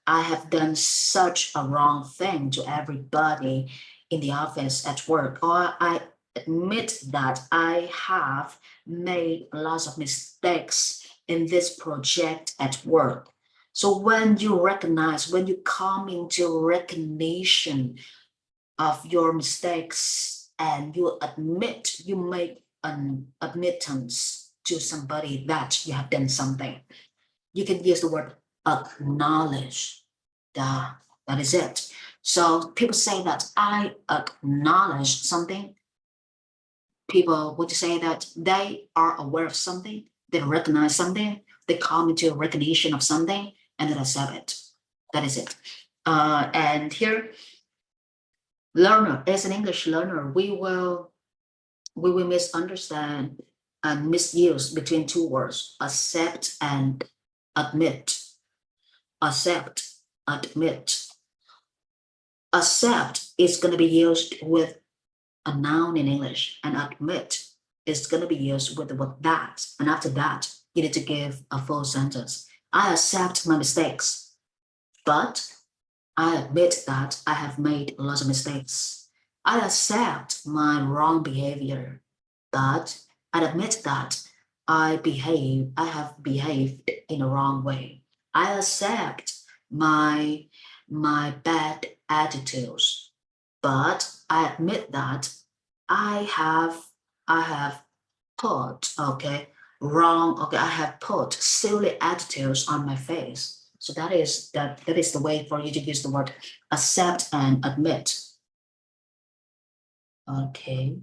I have done such a wrong thing to everybody in the office at work, or I admit that I have made lots of mistakes in this project at work. So when you recognize, when you come into recognition of your mistakes and you admit, you make an admittance to somebody that you have done something, you can use the word acknowledge. That is it. So people say that I acknowledge something. People would say that they are aware of something, they recognize something, they come into recognition of something, and they accept it. That is it. And here, learner, as an English learner, we will misunderstand and misuse between two words, accept and admit. Accept, admit. Accept is going to be used with a noun in English, and admit is going to be used with the word that. And after that, you need to give a full sentence. I accept my mistakes, but I admit that I have made lots of mistakes. I accept my wrong behavior, but I admit that I have behaved in a wrong way. I accept my bad attitudes, but I admit that I have put I have put silly attitudes on my face. So that is the way for you to use the word accept and admit. Okay.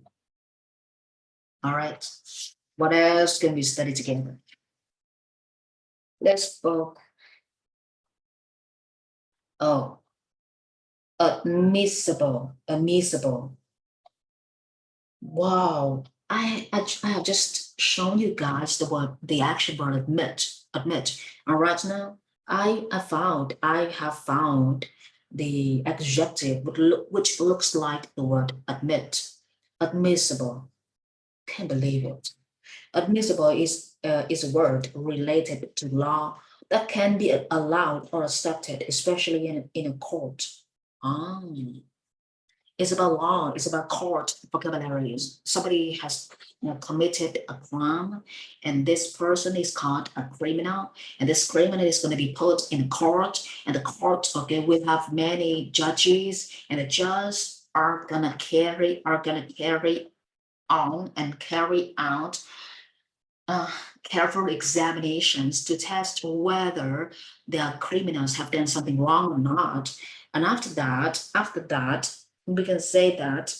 All right. What else can we study together? Let's book. Oh, admissible. Wow. I have just shown you guys the action word admit. And right now, I have found the adjective which looks like the word admit. Admissible. Can't believe it. Admissible is a word related to law that can be allowed or accepted, especially in a court. Ah. It's about law, it's about court vocabularies. Somebody has committed a crime, and this person is called a criminal, and this criminal is going to be put in court, and the court, okay, will have many judges, and the judges are gonna carry on and carry out careful examinations to test whether the criminals have done something wrong or not. And after that, we can say that,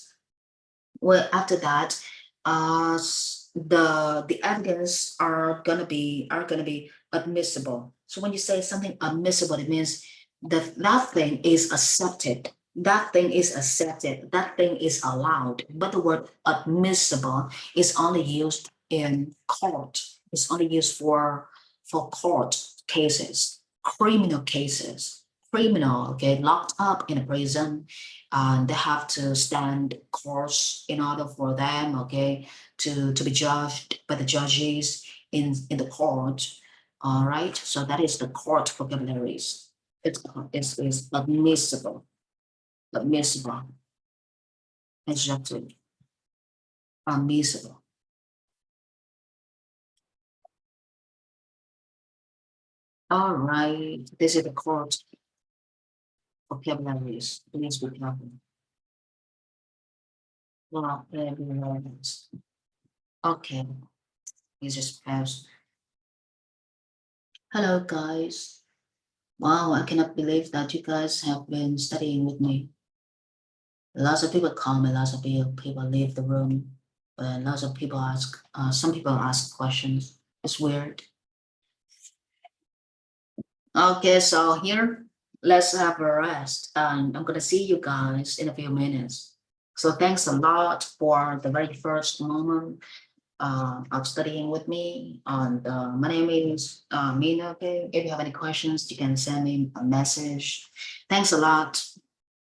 well, after that, the evidence are gonna be admissible. So when you say something admissible, it means that thing is accepted. That thing is accepted. That thing is allowed. But the word admissible is only used in court. It's only used for court cases, criminal cases. Criminal, okay, locked up in a prison, and they have to stand course in order for them, okay, to be judged by the judges in the court. All right, so that is the court vocabularies. It's admissible, adjective, admissible. All right, this is the court vocabularies. Please be careful. Well, okay, you just pause. Hello, guys. Wow, I cannot believe that you guys have been studying with me. Lots of people come and lots of people leave the room, but lots of people ask, some people ask questions. It's weird. Okay, so here, let's have a rest. And I'm gonna see you guys in a few minutes. So thanks a lot for the very first moment of studying with me. And my name is Mina. Okay, if you have any questions, you can send me a message. Thanks a lot.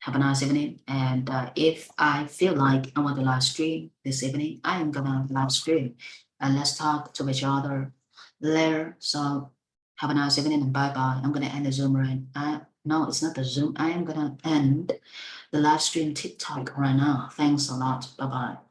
Have a nice evening. And if I feel like I want to live stream this evening, I am gonna live stream, and let's talk to each other later. So have a nice evening and bye bye. I'm gonna end the Zoom right. No, it's not the Zoom. I am gonna end the live stream TikTok right now. Thanks a lot. Bye bye.